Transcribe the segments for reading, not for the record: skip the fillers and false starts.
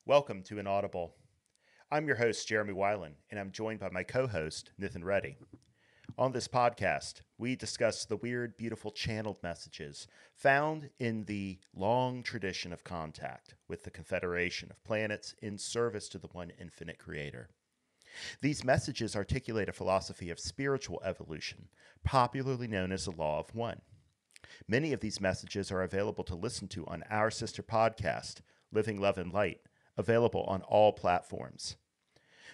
Welcome to Inaudible. I'm your host, Jeremy Weiland, and I'm joined by my co host, Nithin Reddy. On this podcast, we discuss the weird, beautiful channeled messages found in the long tradition of contact with the Confederation of Planets in service to the one infinite creator. These messages articulate a philosophy of spiritual evolution, popularly known as the Law of One. Many of these messages are available to listen to on our sister podcast, Living Love and Light, available on all platforms.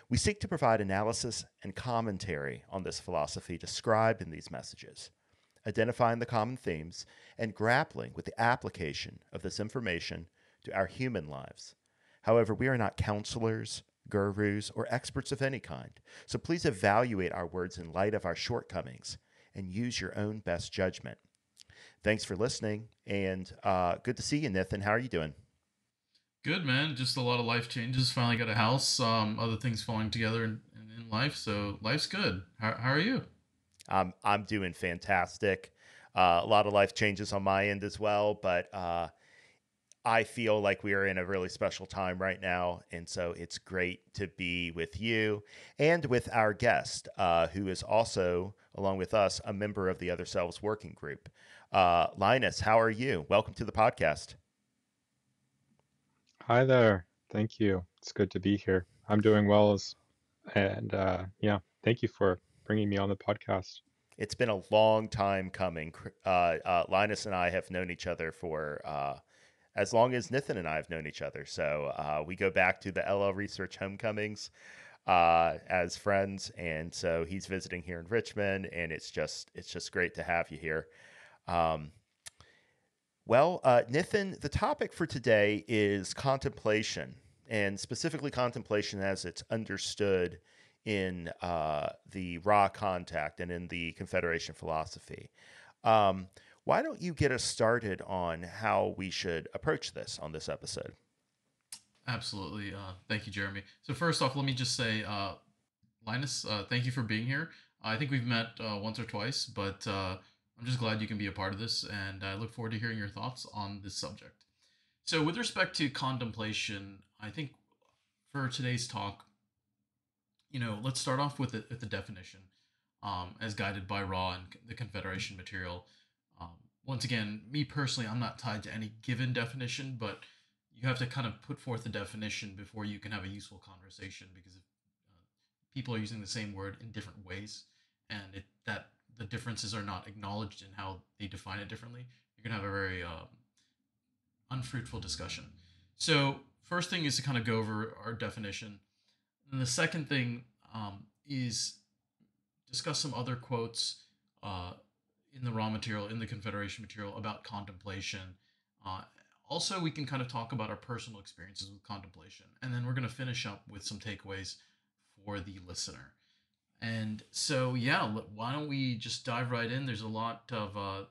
We seek to provide analysis and commentary on this philosophy described in these messages, identifying the common themes and grappling with the application of this information to our human lives. However, we are not counselors, gurus, or experts of any kind, so please evaluate our words in light of our shortcomings and use your own best judgment. Thanks for listening, and good to see you, Nithin. How are you doing? Good, man. Just a lot of life changes. Finally got a house. Other things falling together in life. So life's good. How are you? I'm doing fantastic. A lot of life changes on my end as well, but I feel like we are in a really special time right now. And so it's great to be with you and with our guest, who is also, along with us, a member of the Other Selves Working Group. Linus, how are you? Welcome to the podcast. Hi there. Thank you. It's good to be here. I'm doing well and yeah, thank you for bringing me on the podcast. It's been a long time coming. Linus and I have known each other for as long as Nithin and I have known each other. So we go back to the LL Research homecomings as friends, and so he's visiting here in Richmond, and it's just great to have you here. Um, Nithin, the topic for today is contemplation, and specifically contemplation as it's understood in the raw contact and in the Confederation philosophy. Um, why don't you get us started on how we should approach this on this episode? Absolutely. Thank you, Jeremy. So first off, let me just say, Linus, thank you for being here. I think we've met once or twice, but I'm just glad you can be a part of this, and I look forward to hearing your thoughts on this subject. So, with respect to contemplation, I think for today's talk, let's start off with the definition, as guided by Raw and the Confederation material. Um, Once again, me personally, I'm not tied to any given definition, but you have to kind of put forth the definition before you can have a useful conversation because if people are using the same word in different ways and that the differences are not acknowledged in how they define it differently, you're going to have a very unfruitful discussion. So, first thing is to kind of go over our definition. And the second thing is discuss some other quotes uh, in the raw material, in the Confederation material about contemplation. Uh, Also, we can kind of talk about our personal experiences with contemplation. And then we're going to finish up with some takeaways for the listener. And so, yeah, why don't we just dive right in? There's a lot of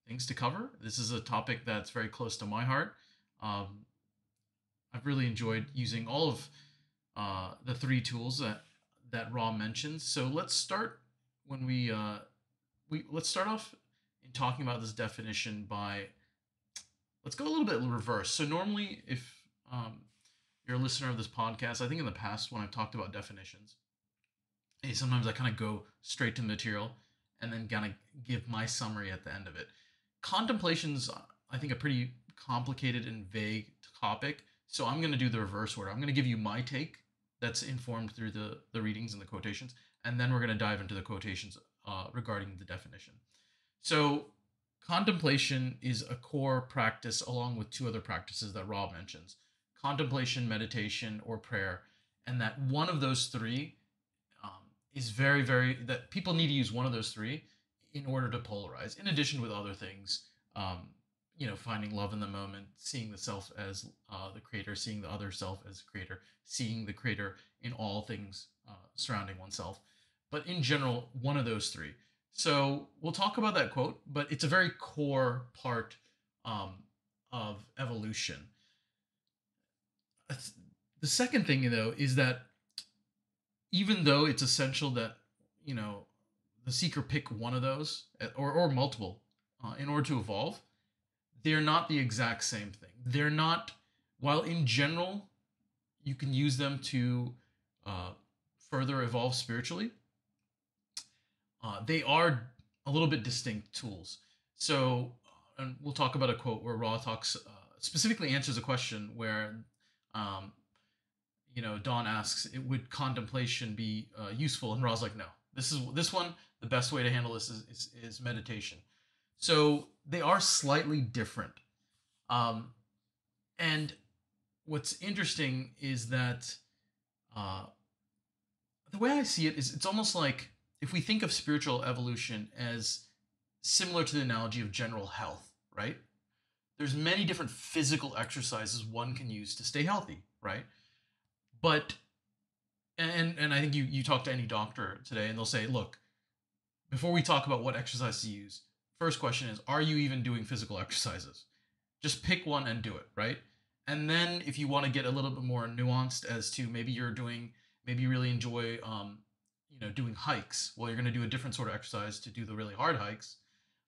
things to cover. This is a topic that's very close to my heart. Um, I've really enjoyed using all of the three tools that Raw mentions. So let's start when we let's start off in talking about this definition by let's go a little bit reverse. So normally, if you're a listener of this podcast, I think in the past when I've talked about definitions, sometimes I kind of go straight to the material and then kind of give my summary at the end of it. Contemplation's, I think, a pretty complicated and vague topic. So I'm going to do the reverse order. I'm going to give you my take that's informed through the readings and the quotations. And then we're going to dive into the quotations regarding the definition. So contemplation is a core practice along with two other practices that Rob mentions: contemplation, meditation, or prayer. And that one of those three is very, very, that people need to use one of those three in order to polarize, in addition with other things. Finding love in the moment, seeing the self as the creator, seeing the other self as creator, seeing the creator in all things surrounding oneself. But in general, one of those three. So we'll talk about that quote, but it's a very core part um, of evolution. The second thing, though, is that even though it's essential that you know the seeker pick one of those or multiple in order to evolve, they're not the exact same thing. They're not While in general, you can use them to uh, further evolve spiritually, they are a little bit distinct tools. So, and we'll talk about a quote where Ra talks specifically answers a question where, um, Dawn asks, "Would contemplation be useful?" And Ra's like, "No. This one. The best way to handle this is meditation." So they are slightly different. Um, and what's interesting is that uh, the way I see it is it's almost like if we think of spiritual evolution as similar to the analogy of general health, right? There's many different physical exercises one can use to stay healthy, right? But and I think you talk to any doctor today and they'll say, look, before we talk about what exercise to use, first question is, are you even doing physical exercises? Just pick one and do it, right? And then if you want to get a little bit more nuanced as to maybe you really enjoy, doing hikes. Well, you're going to do a different sort of exercise to do the really hard hikes.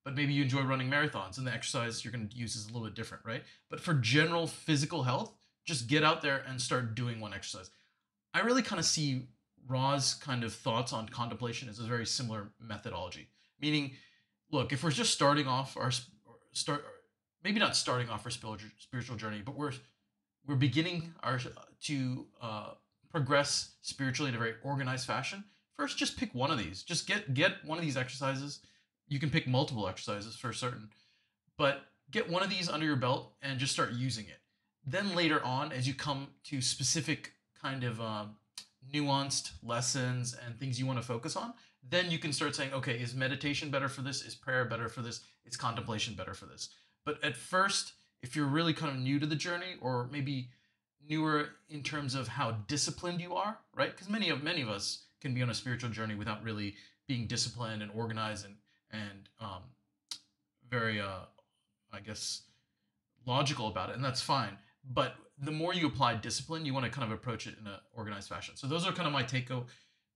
But maybe you enjoy running marathons and the exercise you're going to use is a little bit different, right? But for general physical health, just get out there and start doing one exercise. I really kind of see Ra's kind of thoughts on contemplation as a very similar methodology. Meaning, look, if we're just starting off start maybe not starting off our spiritual journey, but we're beginning our to progress spiritually in a very organized fashion. First, just pick one of these. Just get one of these exercises. You can pick multiple exercises for certain, but get one of these under your belt and just start using it. Then later on, as you come to specific kind of nuanced lessons and things you want to focus on, then you can start saying, okay, is meditation better for this? Is prayer better for this? Is contemplation better for this? But at first, if you're really kind of new to the journey, or maybe newer in terms of how disciplined you are, right? Because many of us can be on a spiritual journey without really being disciplined and organized and very I guess logical about it, and that's fine. But the more you apply discipline, you want to kind of approach it in an organized fashion. So those are kind of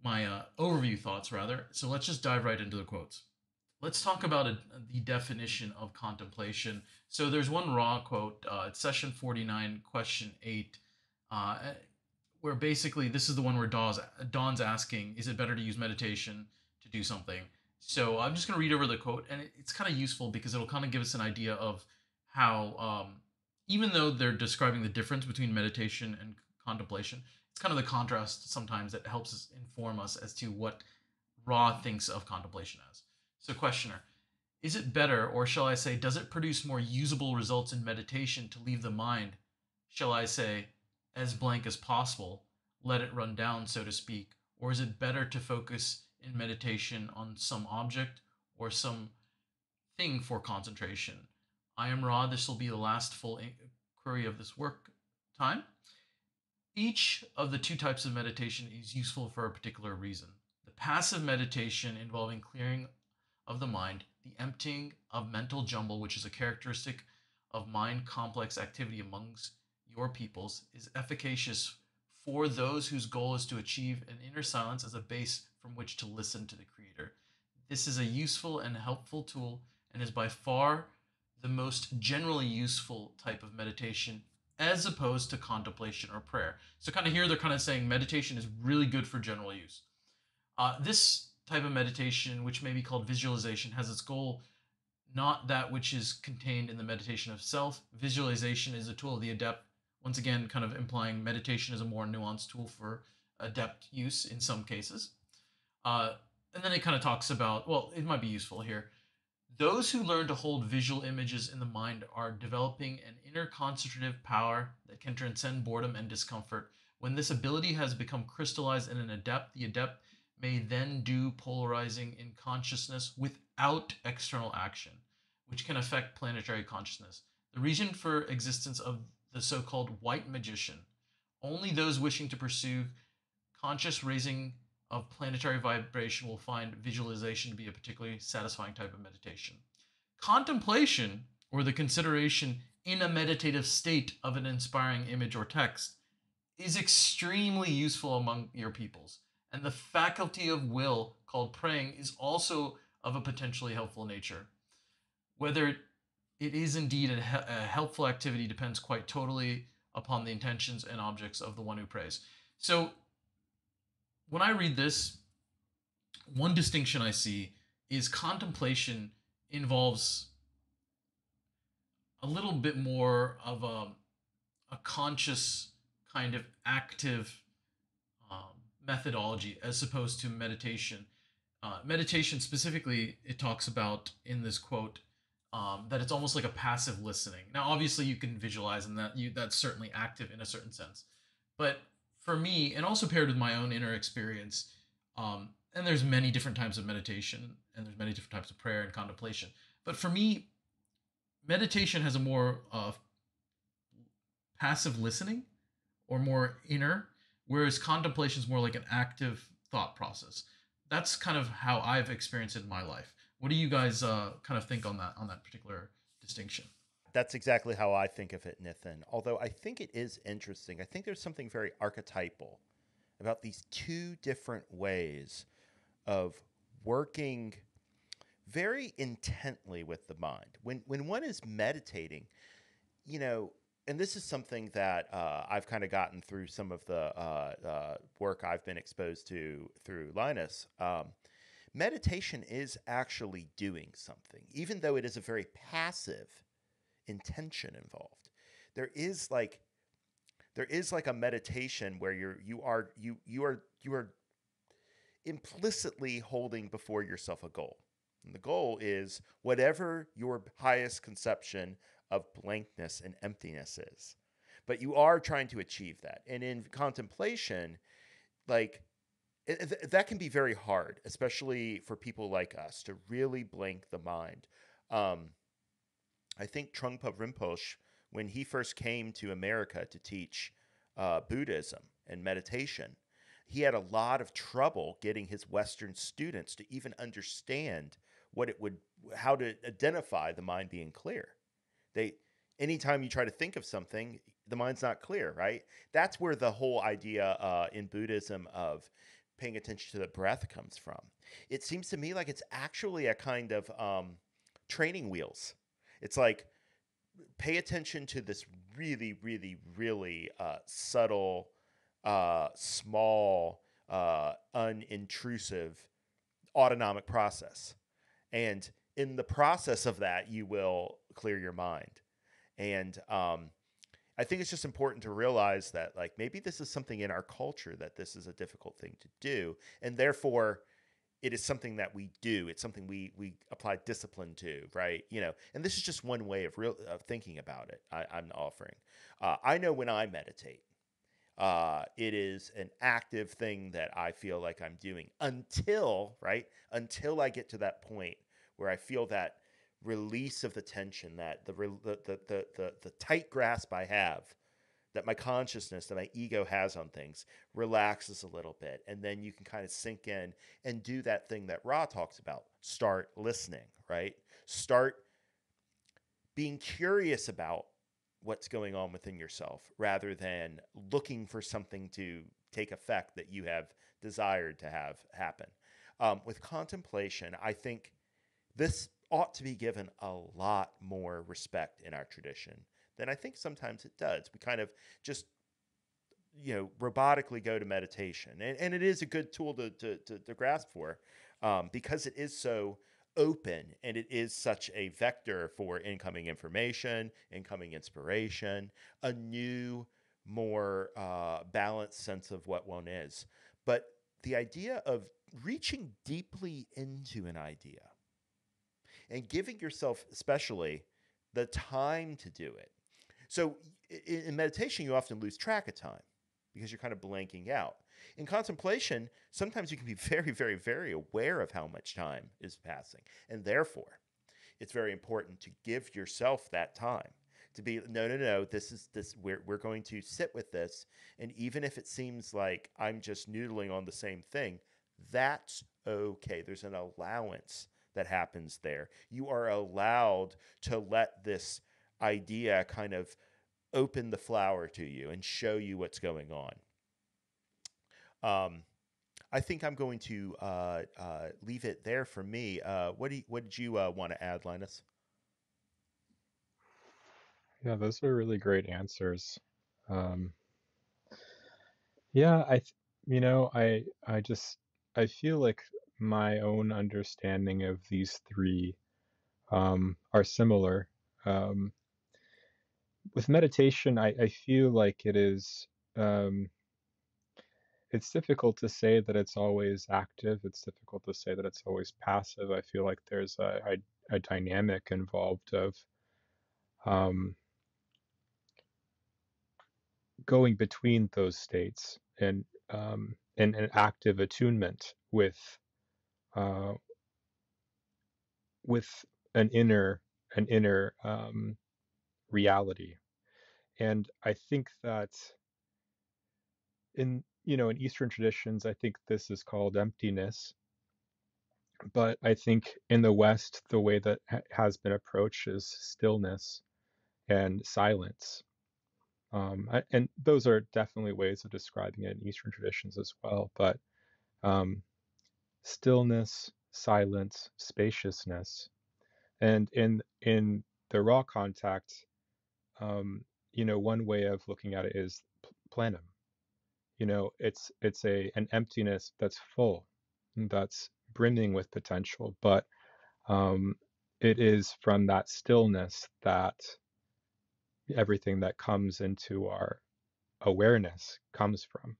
my overview thoughts, rather. So let's just dive right into the quotes. Let's talk about the definition of contemplation. So there's one Ra quote. It's session 49, question 8, uh, where basically this is the one where Dawn's asking, is it better to use meditation to do something? So I'm just going to read over the quote, and it's kind of useful because it'll kind of give us an idea of how, even though they're describing the difference between meditation and contemplation, it's kind of the contrast sometimes that helps us inform us as to what Ra thinks of contemplation as. So, questioner, is it better, or shall I say, does it produce more usable results in meditation to leave the mind, shall I say, as blank as possible, let it run down, so to speak, or is it better to focus in meditation on some object or some thing for concentration? I am Ra. This will be the last full inquiry of this work time. Each of the two types of meditation is useful for a particular reason. The passive meditation involving clearing of the mind, the emptying of mental jumble, which is a characteristic of mind complex activity amongst your peoples, is efficacious for those whose goal is to achieve an inner silence as a base from which to listen to the Creator. This is a useful and helpful tool and is by far the most generally useful type of meditation as opposed to contemplation or prayer. So kind of here they're kind of saying meditation is really good for general use. This type of meditation, which may be called visualization, has its goal not that which is contained in the meditation of self. Visualization is a tool of the adept, once again kind of implying meditation is a more nuanced tool for adept use in some cases. And then it kind of talks about, well, it might be useful here. Those who learn to hold visual images in the mind are developing an inner concentrative power that can transcend boredom and discomfort. When this ability has become crystallized in an adept, the adept may then do polarizing in consciousness without external action, which can affect planetary consciousness. The reason for existence of the so-called white magician, only those wishing to pursue conscious raising of planetary vibration will find visualization to be a particularly satisfying type of meditation. Contemplation, or the consideration in a meditative state of an inspiring image or text, is extremely useful among your peoples. And the faculty of will, called praying, is also of a potentially helpful nature. Whether it is indeed a helpful activity depends quite totally upon the intentions and objects of the one who prays. So when I read this, one distinction I see is contemplation involves a little bit more of a conscious kind of active methodology as opposed to meditation. Meditation specifically, it talks about in this quote that it's almost like a passive listening. Now, obviously, you can visualize, and that's certainly active in a certain sense. But for me, and also paired with my own inner experience, and there's many different types of meditation, and there's many different types of prayer and contemplation. But for me, meditation has a more passive listening or more inner, whereas contemplation is more like an active thought process. That's kind of how I've experienced it in my life. What do you guys kind of think on that particular distinction? That's exactly how I think of it, Nithin. Although I think it is interesting. I think there's something very archetypal about these two different ways of working very intently with the mind. When one is meditating, you know, and this is something that I've kind of gotten through some of the work I've been exposed to through Linus. Meditation is actually doing something, even though it is a very passive intention involved. There is like a meditation where you are implicitly holding before yourself a goal. And the goal is whatever your highest conception of blankness and emptiness is. But you are trying to achieve that. And in contemplation, like that can be very hard, especially for people like us, to really blank the mind. Um, I think Trungpa Rinpoche, when he first came to America to teach Buddhism and meditation, he had a lot of trouble getting his Western students to even understand how to identify the mind being clear. Anytime you try to think of something, the mind's not clear, right? That's where the whole idea in Buddhism of paying attention to the breath comes from. It seems to me like it's actually a kind of training wheels. It's like pay attention to this really, really, really subtle, small, unintrusive autonomic process. And in the process of that, you will clear your mind. And I think it's just important to realize that, like, maybe this is something in our culture that this is a difficult thing to do. And therefore, it is something that we do. It's something we apply discipline to, right? And this is just one way of thinking about it. I'm offering. I know when I meditate, it is an active thing that I feel like I'm doing until I get to that point where I feel that release of the tension, that the tight grasp I have, that my consciousness, that my ego has on things, relaxes a little bit. And then you can kind of sink in and do that thing that Ra talks about. Start listening, right? Start being curious about what's going on within yourself rather than looking for something to take effect that you have desired to have happen. With contemplation, I think this ought to be given a lot more respect in our tradition than I think sometimes it does. We kind of just, robotically go to meditation. And it is a good tool to grasp for because it is so open and it is such a vector for incoming information, incoming inspiration, a new, more balanced sense of what one is. But the idea of reaching deeply into an idea and giving yourself, especially, the time to do it. So in meditation, you often lose track of time because you're kind of blanking out. In contemplation, sometimes you can be very, very, very aware of how much time is passing. And therefore, it's very important to give yourself that time to be, no, we're going to sit with this. And even if it seems like I'm just noodling on the same thing, that's okay. There's an allowance that happens there. You are allowed to let this idea kind of open the flower to you and show you what's going on. I think I'm going to leave it there for me. What did you want to add, Linus? Yeah, those are really great answers. Um, yeah, I feel like my own understanding of these three are similar. Um, with meditation, I feel like um, it's difficult to say that it's always active. It's difficult to say that it's always passive. I feel like there's a dynamic involved of um, going between those states and an active attunement uh, with an inner reality. And I think that in Eastern traditions, I think this is called emptiness. But I think in the West, the way that has been approached is stillness and silence. And those are definitely ways of describing it in Eastern traditions as well. But um, stillness, silence, spaciousness, and in the raw contact, one way of looking at it is plenum. It's an emptiness that's full, that's brimming with potential, but um, it is from that stillness that everything that comes into our awareness comes from.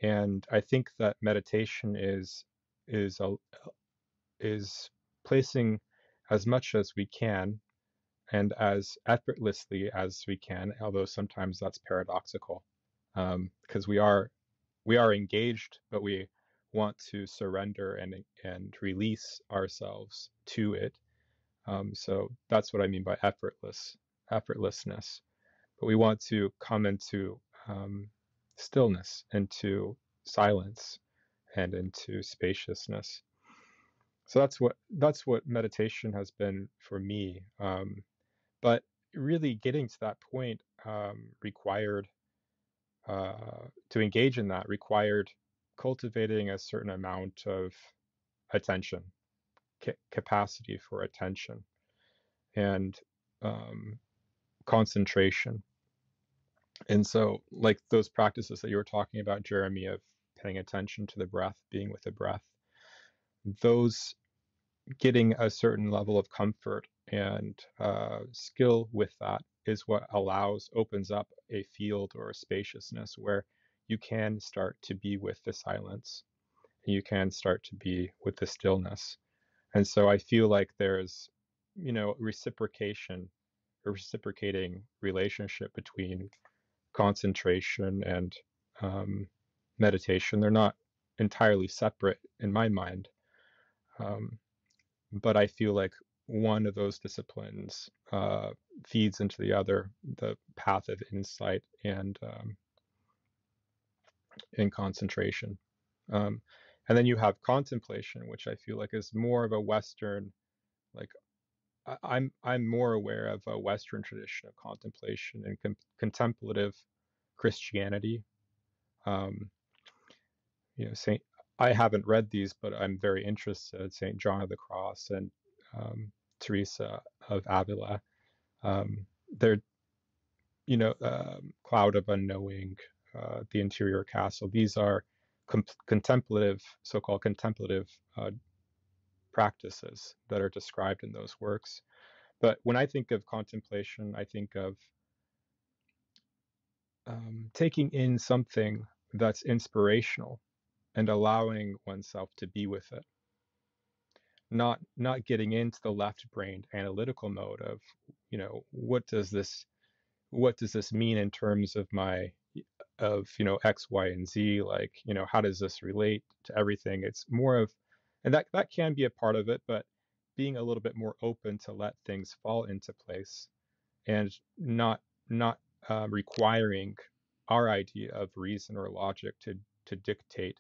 And I think that meditation is a, is placing as much as we can and as effortlessly as we can, although sometimes that's paradoxical, because we are engaged, but we want to surrender and release ourselves to it. So that's what I mean by effortlessness. But we want to come into stillness, into silence, and into spaciousness. So that's what meditation has been for me. But really getting to that point required to engage in that required cultivating a certain amount of attention, capacity for attention, and um, concentration. And so, like those practices that you were talking about, Jeremy, of paying attention to the breath, being with the breath, those getting a certain level of comfort and skill with that is what opens up a field or a spaciousness where you can start to be with the silence, and you can start to be with the stillness. And so I feel like there's, a reciprocating relationship between concentration and meditation. They're not entirely separate in my mind. Um, but I feel like one of those disciplines feeds into the other, the path of insight and concentration. Um, and then you have contemplation, which I feel like is more of a Western, like I'm more aware of a Western tradition of contemplation and contemplative Christianity. Um, Saint. I haven't read these, but I'm very interested. Saint John of the Cross and Teresa of Avila. They're Cloud of Unknowing, the Interior Castle. These are contemplative, so-called contemplative practices that are described in those works. But when I think of contemplation, I think of taking in something that's inspirational and allowing oneself to be with it, not getting into the left-brained analytical mode of, what does this mean in terms of X, Y, and Z, like, how does this relate to everything? It's more of, and that can be a part of it, but being a little bit more open to let things fall into place and not requiring our idea of reason or logic to dictate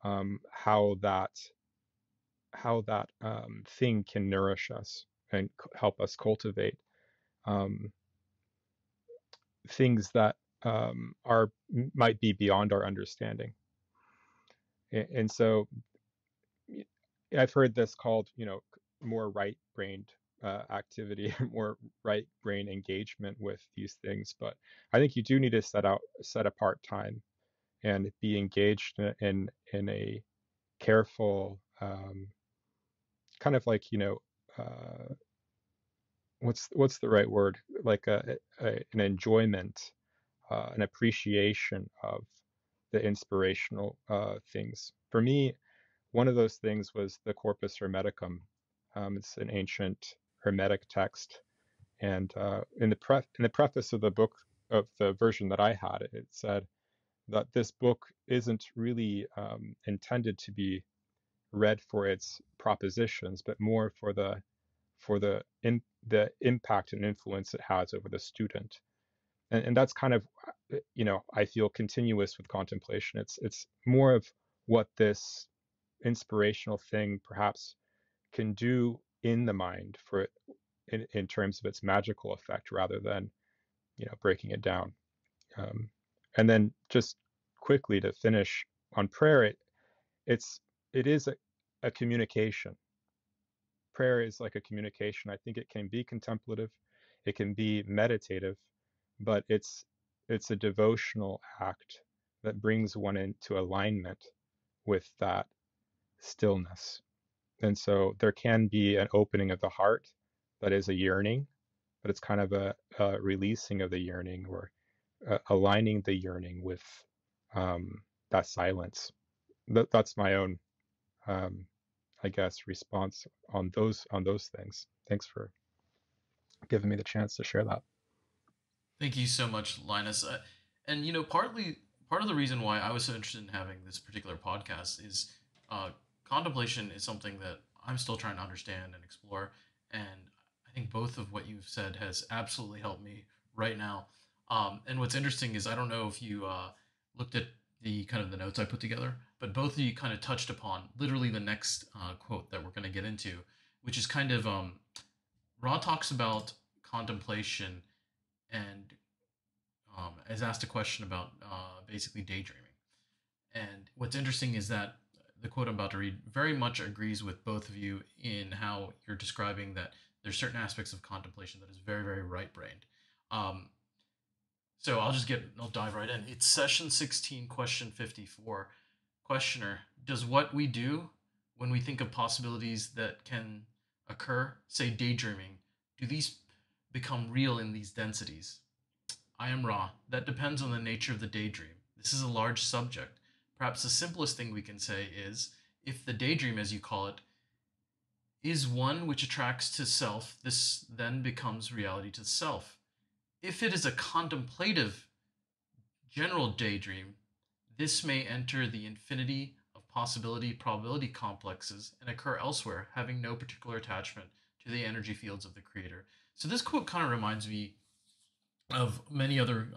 how that thing can nourish us and help us cultivate um, things that are might be beyond our understanding. And so I've heard this called, more right-brained activity, more right brain engagement with these things. But I think you do need to set apart time and be engaged in a careful kind of like, what's the right word, like an enjoyment, an appreciation of the inspirational things. For me, one of those things was the Corpus Hermeticum. It's an ancient Hermetic text, and in the preface of the book, of the version that I had, it said that this book isn't really intended to be read for its propositions, but more for the impact and influence it has over the student. And that's kind of, I feel continuous with contemplation. It's more of what this inspirational thing perhaps can do in the mind for it, in terms of its magical effect, rather than breaking it down. And then just quickly to finish on prayer, it is a communication. Prayer is like a communication. I think it can be contemplative, it can be meditative, but it's a devotional act that brings one into alignment with that stillness. And so there can be an opening of the heart that is a yearning, but it's kind of a releasing of the yearning, or aligning the yearning with that silence. That's my own, I guess, response on those things. Thanks for giving me the chance to share that. Thank you so much, Linus. And part of the reason why I was so interested in having this particular podcast is contemplation is something that I'm still trying to understand and explore. And I think both of what you've said has absolutely helped me right now. And what's interesting is, I don't know if you looked at the kind of the notes I put together, but both of you kind of touched upon literally the next quote that we're going to get into, which is kind of Ra talks about contemplation and has asked a question about basically daydreaming. And what's interesting is that the quote I'm about to read very much agrees with both of you in how you're describing that there's certain aspects of contemplation that is very, very right-brained. So I'll dive right in. It's session 16, question 54. Questioner, does what we do when we think of possibilities that can occur, say daydreaming, do these become real in these densities? I am Ra. That depends on the nature of the daydream. This is a large subject. Perhaps the simplest thing we can say is, if the daydream, as you call it, is one which attracts to self, this then becomes reality to self. If it is a contemplative general daydream, this may enter the infinity of possibility probability complexes and occur elsewhere, having no particular attachment to the energy fields of the creator. So this quote kind of reminds me of many other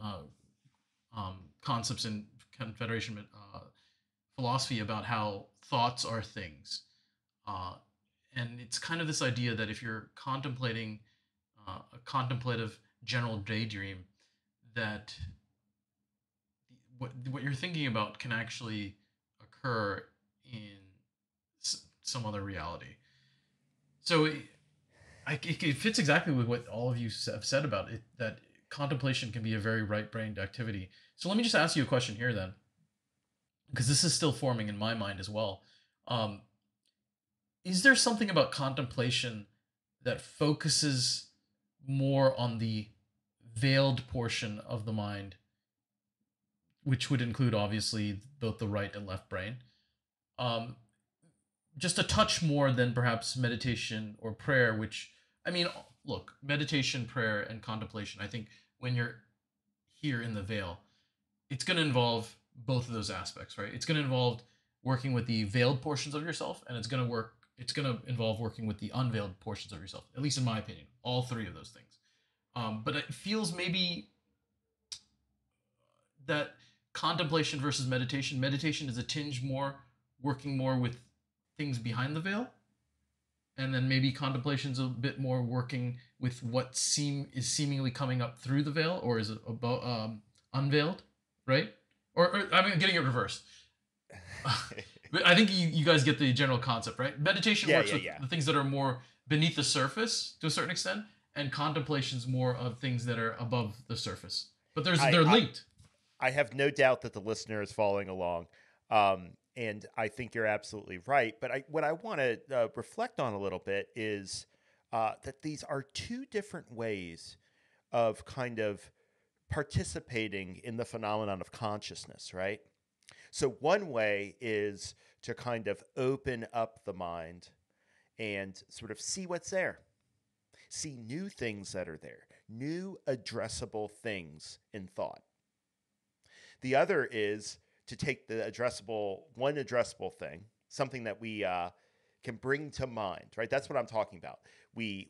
concepts in Confederation philosophy about how thoughts are things. And it's kind of this idea that if you're contemplating a contemplative general daydream, that what you're thinking about can actually occur in some other reality. So it fits exactly with what all of you have said about it, that contemplation can be a very right-brained activity. So let me just ask you a question here then, because this is still forming in my mind as well. Is there something about contemplation that focuses more on the veiled portion of the mind, which would include obviously both the right and left brain, just a touch more than perhaps meditation or prayer, which, I mean, look, meditation, prayer, and contemplation, I think when you're here in the veil, it's going to involve both of those aspects, right? It's going to involve working with the veiled portions of yourself, and it's going to involve working with the unveiled portions of yourself, at least in my opinion, all three of those things. But it feels maybe that contemplation versus meditation is a tinge more working more with things behind the veil, and then maybe contemplation's a bit more working with what is seemingly coming up through the veil, or is it unveiled, right? Or I mean, getting it reversed. But I think you guys get the general concept, right? Meditation Yeah, works yeah, with yeah. the things that are more beneath the surface to a certain extent, and contemplation's more of things that are above the surface. But I, they're I linked. I have no doubt that the listener is following along, and I think you're absolutely right. But what I want to reflect on a little bit is that these are two different ways of kind of participating in the phenomenon of consciousness, right? So one way is to kind of open up the mind and sort of see what's there, see new things that are there, new addressable things in thought. The other is to take the one addressable thing, something that we can bring to mind, right? That's what I'm talking about. We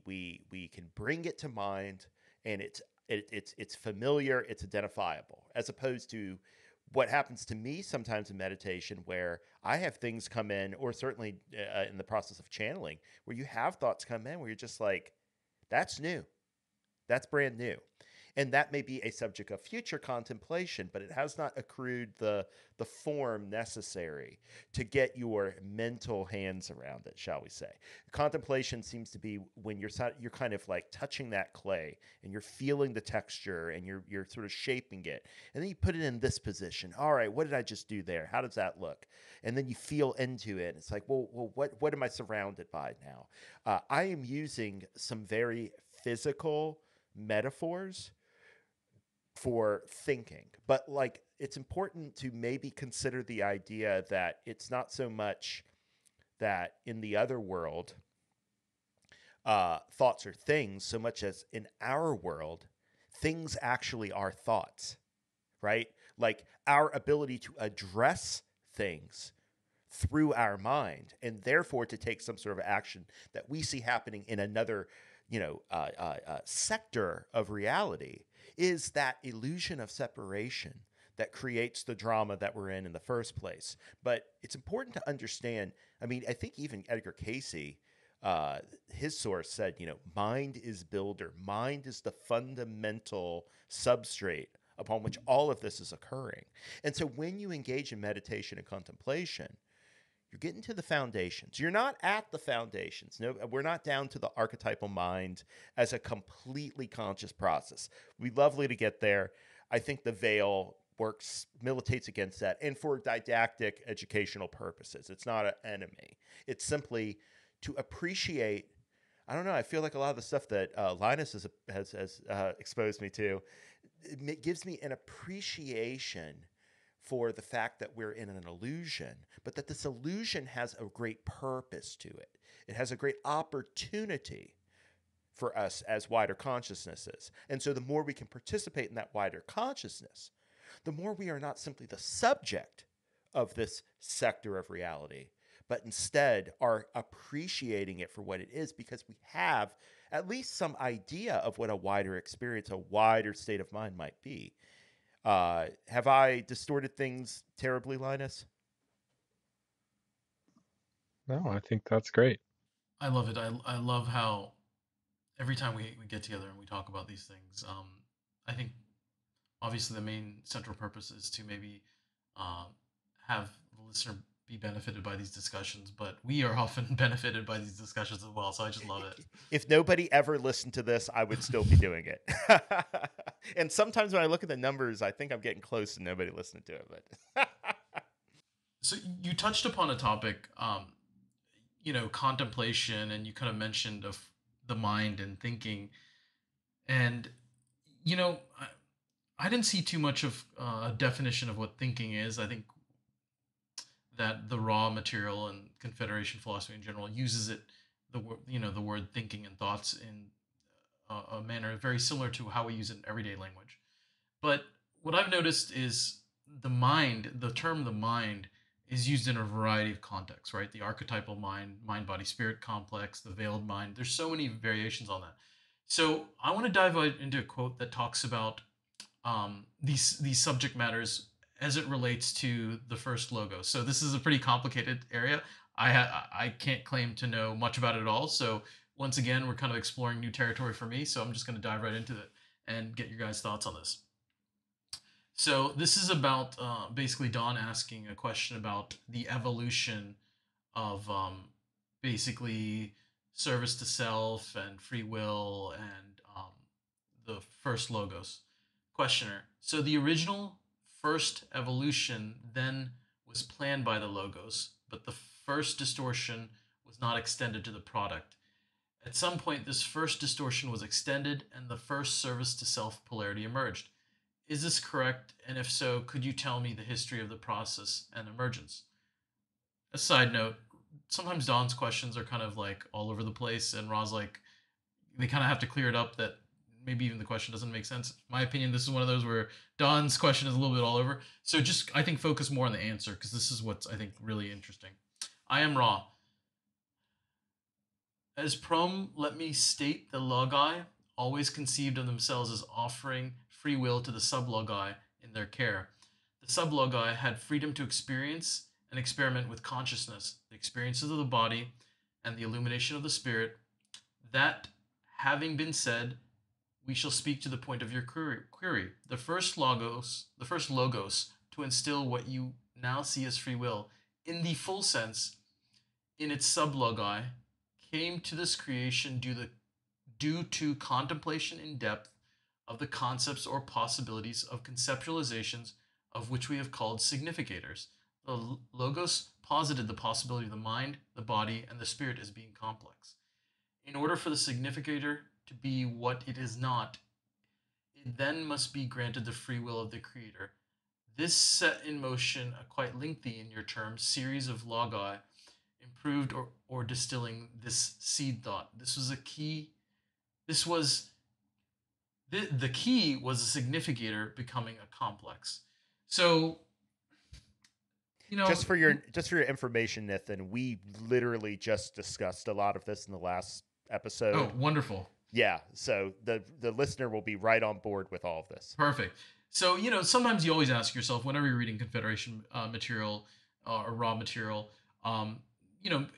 can bring it to mind, and it's familiar, it's identifiable, as opposed to what happens to me sometimes in meditation, where I have things come in, or certainly in the process of channeling, where you have thoughts come in where you're just like, that's new, that's brand new. And that may be a subject of future contemplation, but it has not accrued the form necessary to get your mental hands around it, shall we say. Contemplation seems to be when you're kind of like touching that clay and you're feeling the texture and you're sort of shaping it. And then you put it in this position. All right, what did I just do there? How does that look? And then you feel into it. It's like, well, what am I surrounded by now? I am using some very physical metaphors for thinking. But like, it's important to maybe consider the idea that it's not so much that in the other world, thoughts are things, so much as in our world, things actually are thoughts, right? Like our ability to address things through our mind, and therefore to take some sort of action that we see happening in another, sector of reality, is that illusion of separation that creates the drama that we're in the first place. But it's important to understand. I mean, I think even Edgar Cayce, his source said, mind is builder. Mind is the fundamental substrate upon which all of this is occurring. And so when you engage in meditation and contemplation, you're getting to the foundations. You're not at the foundations. No, we're not down to the archetypal mind as a completely conscious process. We'd lovely to get there. I think the veil militates against that, and for didactic educational purposes. It's not an enemy. It's simply to appreciate. I don't know. I feel like a lot of the stuff that Linus has exposed me to, it gives me an appreciation for the fact that we're in an illusion, but that this illusion has a great purpose to it. It has a great opportunity for us as wider consciousnesses. And so the more we can participate in that wider consciousness, the more we are not simply the subject of this sector of reality, but instead are appreciating it for what it is, because we have at least some idea of what a wider experience, a wider state of mind might be. Have I distorted things terribly, Linus? No, I think that's great. I love it. I love how every time we get together and we talk about these things, I think obviously the main central purpose is to maybe uh, have the listener be benefited by these discussions, but we are often benefited by these discussions as well. So I just love it. If nobody ever listened to this, I would still be doing it. And sometimes when I look at the numbers, I think I'm getting close to nobody listening to it. But So you touched upon a topic, contemplation, and you kind of mentioned of the mind and thinking, and you know, I didn't see too much of a definition of what thinking is. I think that the raw material and Confederation philosophy in general uses it, the word thinking and thoughts in a manner very similar to how we use it in everyday language. But what I've noticed is the term the mind is used in a variety of contexts, right? The archetypal mind, mind body spirit complex, the veiled mind. There's so many variations on that. So I want to dive into a quote that talks about these subject matters as it relates to the first logo. So this is a pretty complicated area. I can't claim to know much about it at all. So once again, we're kind of exploring new territory for me. So I'm just going to dive right into it and get your guys' thoughts on this. So this is about basically Don asking a question about the evolution of basically service to self and free will and the first logos. Questioner. So the original first evolution then was planned by the logos, but the first distortion was not extended to the product. At some point, this first distortion was extended and the first service to self polarity emerged. Is this correct? And if so, could you tell me the history of the process and emergence? A side note, sometimes Don's questions are kind of like all over the place, and Ra's like, they kind of have to clear it up that maybe even the question doesn't make sense. In my opinion, this is one of those where Don's question is a little bit all over. So just, I think, focus more on the answer because this is what's, I think, really interesting. I am Ra. As prom, let me state the logi always conceived of themselves as offering free will to the sublogi in their care. The sublogi had freedom to experience and experiment with consciousness, the experiences of the body, and the illumination of the spirit. That having been said, we shall speak to the point of your query. The first logos to instill what you now see as free will, in the full sense, in its sublogi, came to this creation due to contemplation in depth of the concepts or possibilities of conceptualizations of which we have called significators. The logos posited the possibility of the mind, the body, and the spirit as being complex. In order for the significator to be what it is not, it then must be granted the free will of the creator. This set in motion a quite lengthy, in your terms, series of logi, improved or distilling this seed thought. This was a key. This was the key was a significator becoming a complex. So, you know, Just for your information, Nathan, we literally just discussed a lot of this in the last episode. oh, wonderful. Yeah, so the listener will be right on board with all of this. Perfect. So, sometimes you always ask yourself whenever you're reading Confederation material or raw material,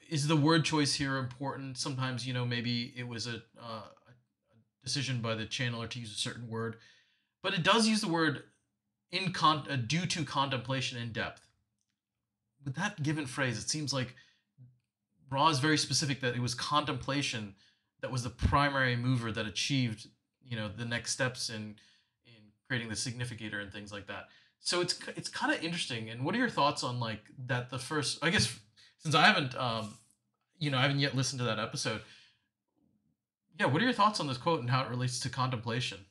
is the word choice here important? Sometimes, maybe it was a decision by the channeler to use a certain word, but it does use the word due to contemplation in depth. With that given phrase, it seems like Raw is very specific that it was contemplation that was the primary mover that achieved, the next steps in creating the significator and things like that. So it's kind of interesting. And what are your thoughts on like that? The first, I guess, since I haven't, I haven't yet listened to that episode. Yeah, what are your thoughts on this quote and how it relates to contemplation?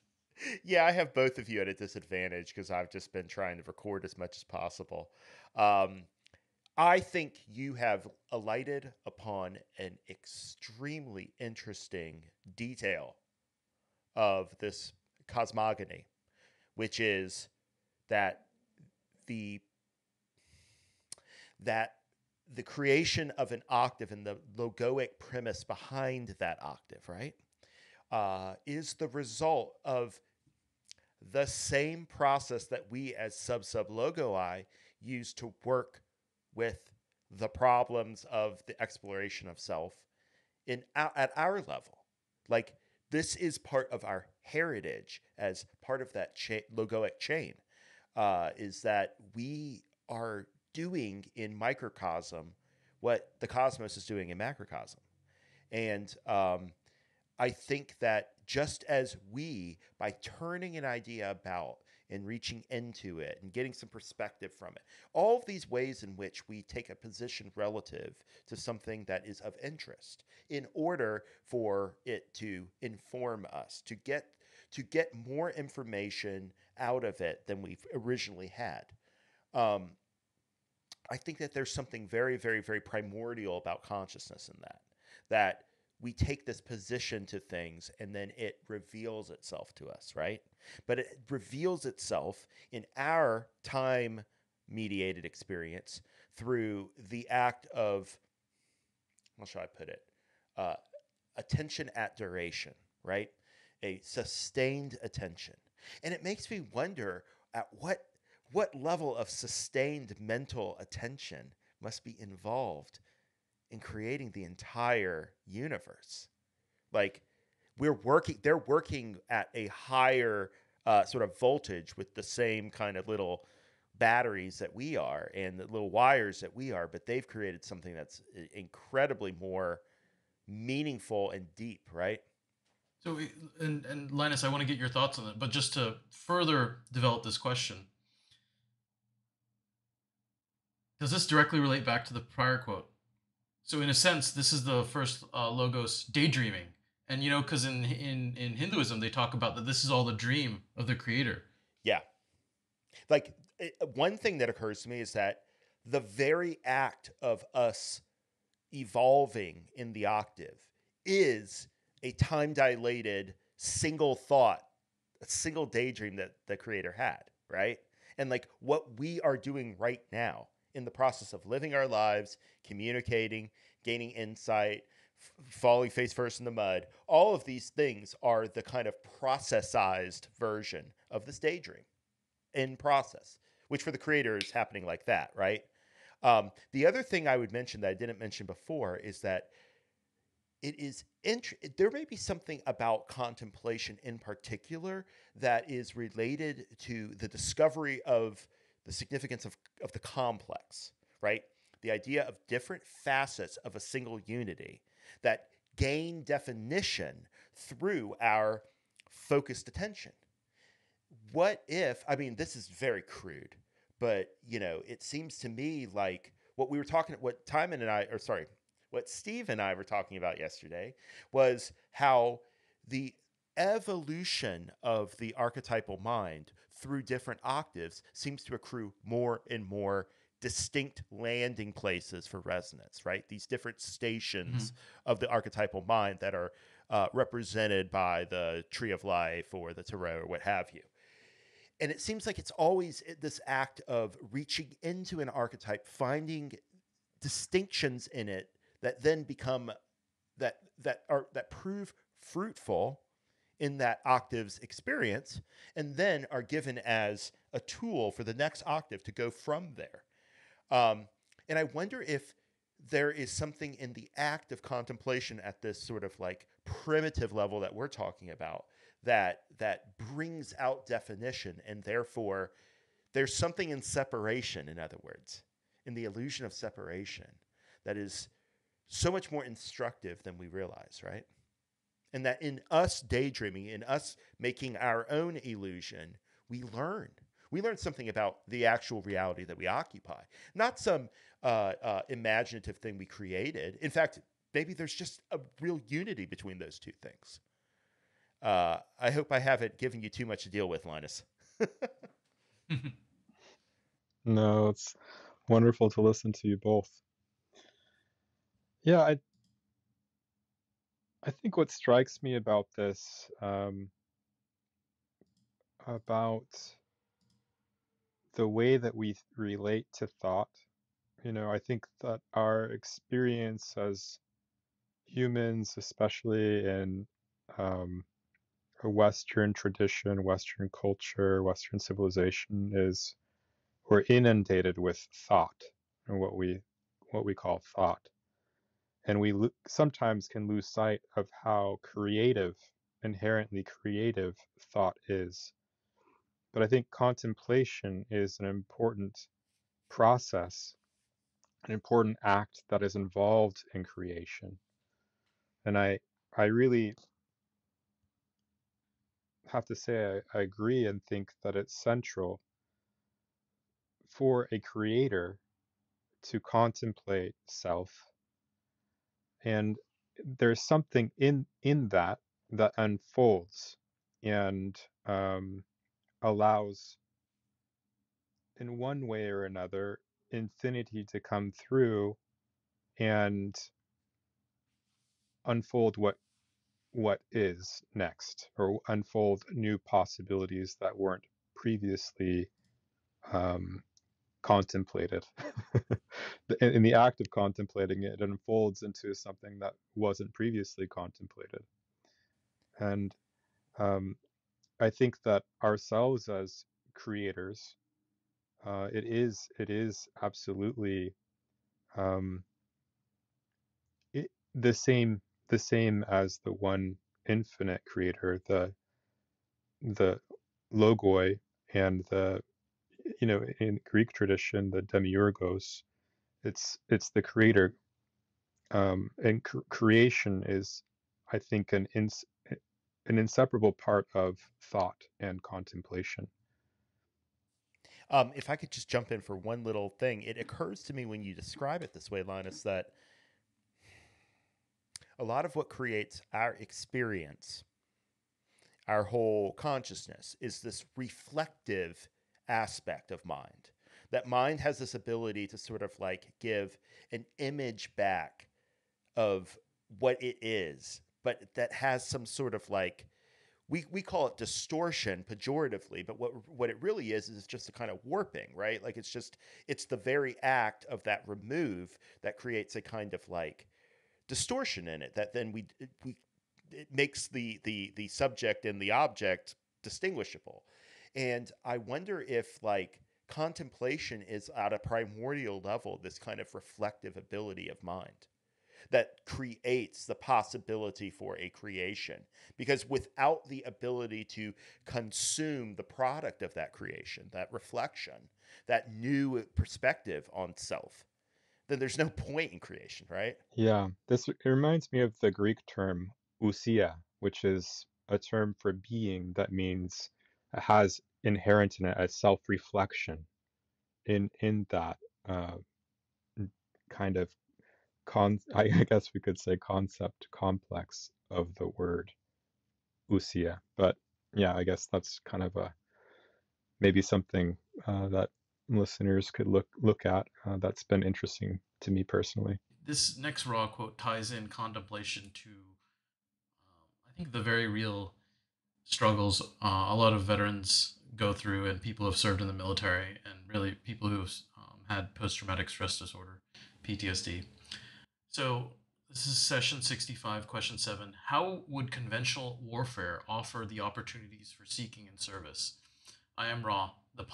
Yeah, I have both of you at a disadvantage because I've just been trying to record as much as possible. Um, I think you have alighted upon an extremely interesting detail of this cosmogony, which is that the that the creation of an octave and the logoic premise behind that octave, right, is the result of the same process that we as sub-logoi use to work with the problems of the exploration of self at our level. Like, this is part of our heritage as part of that logoic chain, is that we are doing in microcosm what the cosmos is doing in macrocosm. And I think that just as we, by turning an idea about and reaching into it and getting some perspective from it, all of these ways in which we take a position relative to something that is of interest in order for it to inform us, to get more information out of it than we've originally had. Um, I think that there's something very, very, very primordial about consciousness in that we take this position to things and then it reveals itself to us, right? But it reveals itself in our time mediated experience through the act of, how shall I put it? Uh, Attention at duration, right? A sustained attention. And it makes me wonder at what level of sustained mental attention must be involved in creating the entire universe. Like, they're working at a higher sort of voltage with the same kind of little batteries that we are and the little wires that we are, but they've created something that's incredibly more meaningful and deep, right? So, and Linus, I want to get your thoughts on it, but just to further develop this question, does this directly relate back to the prior quote? So, in a sense, this is the first logos daydreaming, and because in Hinduism they talk about that this is all the dream of the creator. Yeah. Like one thing that occurs to me is that the very act of us evolving in the octave is a time dilated single thought, a single daydream that the creator had, right? And like what we are doing right now in the process of living our lives, communicating, gaining insight, falling face first in the mud, all of these things are the kind of processized version of this daydream in process, which for the creator is happening like that, right? The other thing I would mention that I didn't mention before is that it is there may be something about contemplation in particular that is related to the discovery of the significance of the complex, right? The idea of different facets of a single unity that gain definition through our focused attention. What if, I mean, this is very crude, but it seems to me like what Steve and I were talking about yesterday was how the evolution of the archetypal mind through different octaves seems to accrue more and more distinct landing places for resonance, right? These different stations of the archetypal mind that are represented by the tree of life or the tarot or what have you. And it seems like it's always this act of reaching into an archetype, finding distinctions in it that then become that prove fruitful in that octave's experience, and then are given as a tool for the next octave to go from there. And I wonder if there is something in the act of contemplation at this sort of like primitive level that we're talking about that brings out definition, and therefore there's something in separation, in other words, in the illusion of separation, that is so much more instructive than we realize, right? And that in us daydreaming, in us making our own illusion, we learn. We learn something about the actual reality that we occupy, not some imaginative thing we created. In fact, maybe there's just a real unity between those two things. I hope I haven't given you too much to deal with, Linus. No, it's wonderful to listen to you both. Yeah, I think what strikes me about this, about the way that we relate to thought, I think that our experience as humans, especially in a Western tradition, Western culture, Western civilization, is we're inundated with thought, and what we call thought, and we sometimes can lose sight of how inherently creative thought is. But I think contemplation is an important process, an important act that is involved in creation. And I really have to say I agree and think that it's central for a creator to contemplate self. And there's something in that that unfolds and allows, in one way or another, infinity to come through and unfold what is next, or unfold new possibilities that weren't previously contemplated. In the act of contemplating it, it unfolds into something that wasn't previously contemplated. And I think that ourselves as creators, it is absolutely um, the same as the one infinite creator, the logoi and the, in Greek tradition, the demiurgos, it's the creator. And creation is, I think, an inseparable part of thought and contemplation. If I could just jump in for one little thing, it occurs to me when you describe it this way, Linus, that a lot of what creates our experience, our whole consciousness, is this reflective aspect of mind. That mind has this ability to sort of like give an image back of what it is, but that has some sort of like, we call it distortion pejoratively, but what it really is just a kind of warping, right? Like it's the very act of that remove that creates a kind of like distortion in it that then we it makes the subject and the object distinguishable. And I wonder if like contemplation is at a primordial level this kind of reflective ability of mind that creates the possibility for a creation. Because without the ability to consume the product of that creation, that reflection, that new perspective on self, then there's no point in creation, right? Yeah, it reminds me of the Greek term ousia, which is a term for being that means it has inherent in it a self-reflection in that uh, kind of I guess we could say concept complex of the word ousia. But yeah, I guess that's kind of maybe something that listeners could look at. That's been interesting to me personally. This next raw quote ties in contemplation to, I think, the very real struggles a lot of veterans go through, and people who have served in the military, and really people who have had post traumatic stress disorder, PTSD. So, this is session 65, question 7. How would conventional warfare offer the opportunities for seeking and service? I am raw. The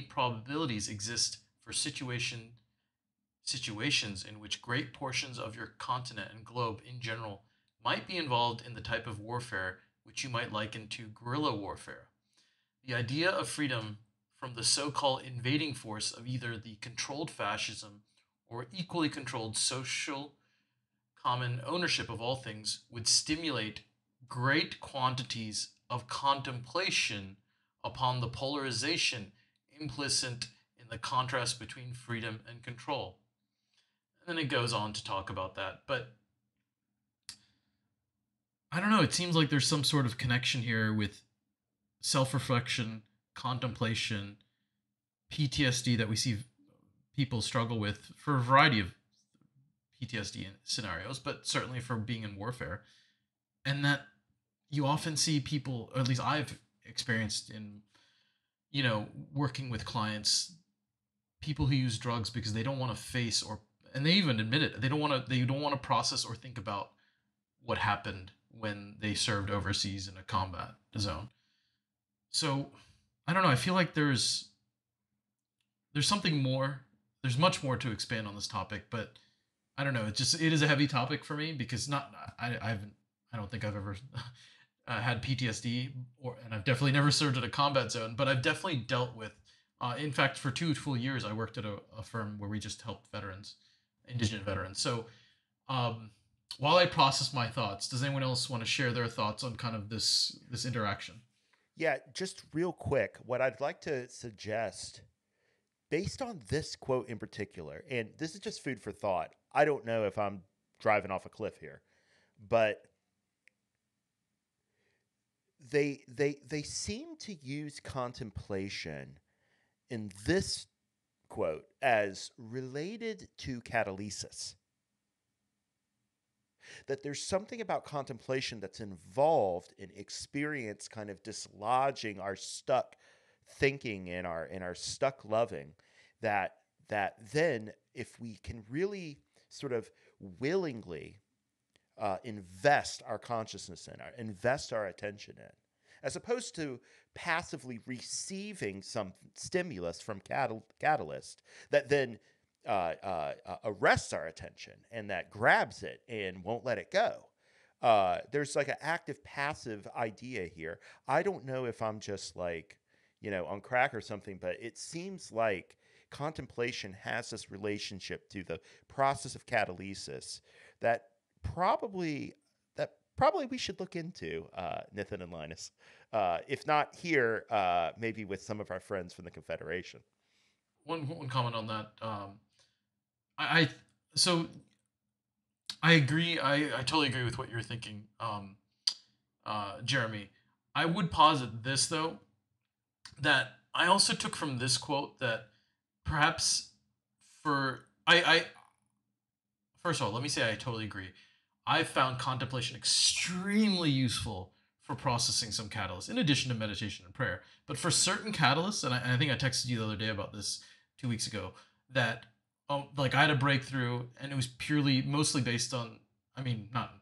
probabilities exist for situations in which great portions of your continent and globe in general might be involved in the type of warfare which you might liken to guerrilla warfare. The idea of freedom from the so called invading force of either the controlled fascism or equally controlled social common ownership of all things would stimulate great quantities of contemplation upon the polarization implicit in the contrast between freedom and control. And then it goes on to talk about that. But I don't know, it seems like there's some sort of connection here with self reflection, contemplation, PTSD that we see people struggle with for a variety of PTSD scenarios, but certainly for being in warfare. And that you often see people, or at least I've experienced in, working with clients, people who use drugs because they don't want to face, or and they even admit it, they don't want to process or think about what happened when they served overseas in a combat zone. So I don't know. I feel like there's something more. There's much more to expand on this topic, but I don't know. It is a heavy topic for me because not I haven't I don't think I've ever had PTSD, and I've definitely never served at a combat zone, but I've definitely dealt with. In fact, for 2 full years, I worked at a firm where we just helped veterans, indigent veterans. So um, while I process my thoughts, does anyone else want to share their thoughts on kind of this interaction? Yeah, just real quick, what I'd like to suggest, based on this quote in particular, and this is just food for thought. I don't know if I'm driving off a cliff here, but they seem to use contemplation in this quote as related to catalysis. That there's something about contemplation that's involved in experience kind of dislodging our stuck thinking and our stuck loving, that then if we can really sort of willingly invest our consciousness in, invest our attention in, as opposed to passively receiving some stimulus from catalyst that then arrests our attention and that grabs it and won't let it go. There's like an active passive idea here. I don't know if I'm just like, on crack or something, but it seems like contemplation has this relationship to the process of catalysis that probably probably we should look into, Nithin and Linus. If not here, maybe with some of our friends from the Confederation. One comment on that. I so I agree. I totally agree with what you're thinking, Jeremy. I would posit this though, that I also took from this quote that perhaps for I first of all, let me say I totally agree. I found contemplation extremely useful for processing some catalysts, in addition to meditation and prayer. But for certain catalysts, and I think I texted you the other day about this 2 weeks ago, that like I had a breakthrough, and it was purely mostly based on, I mean, not.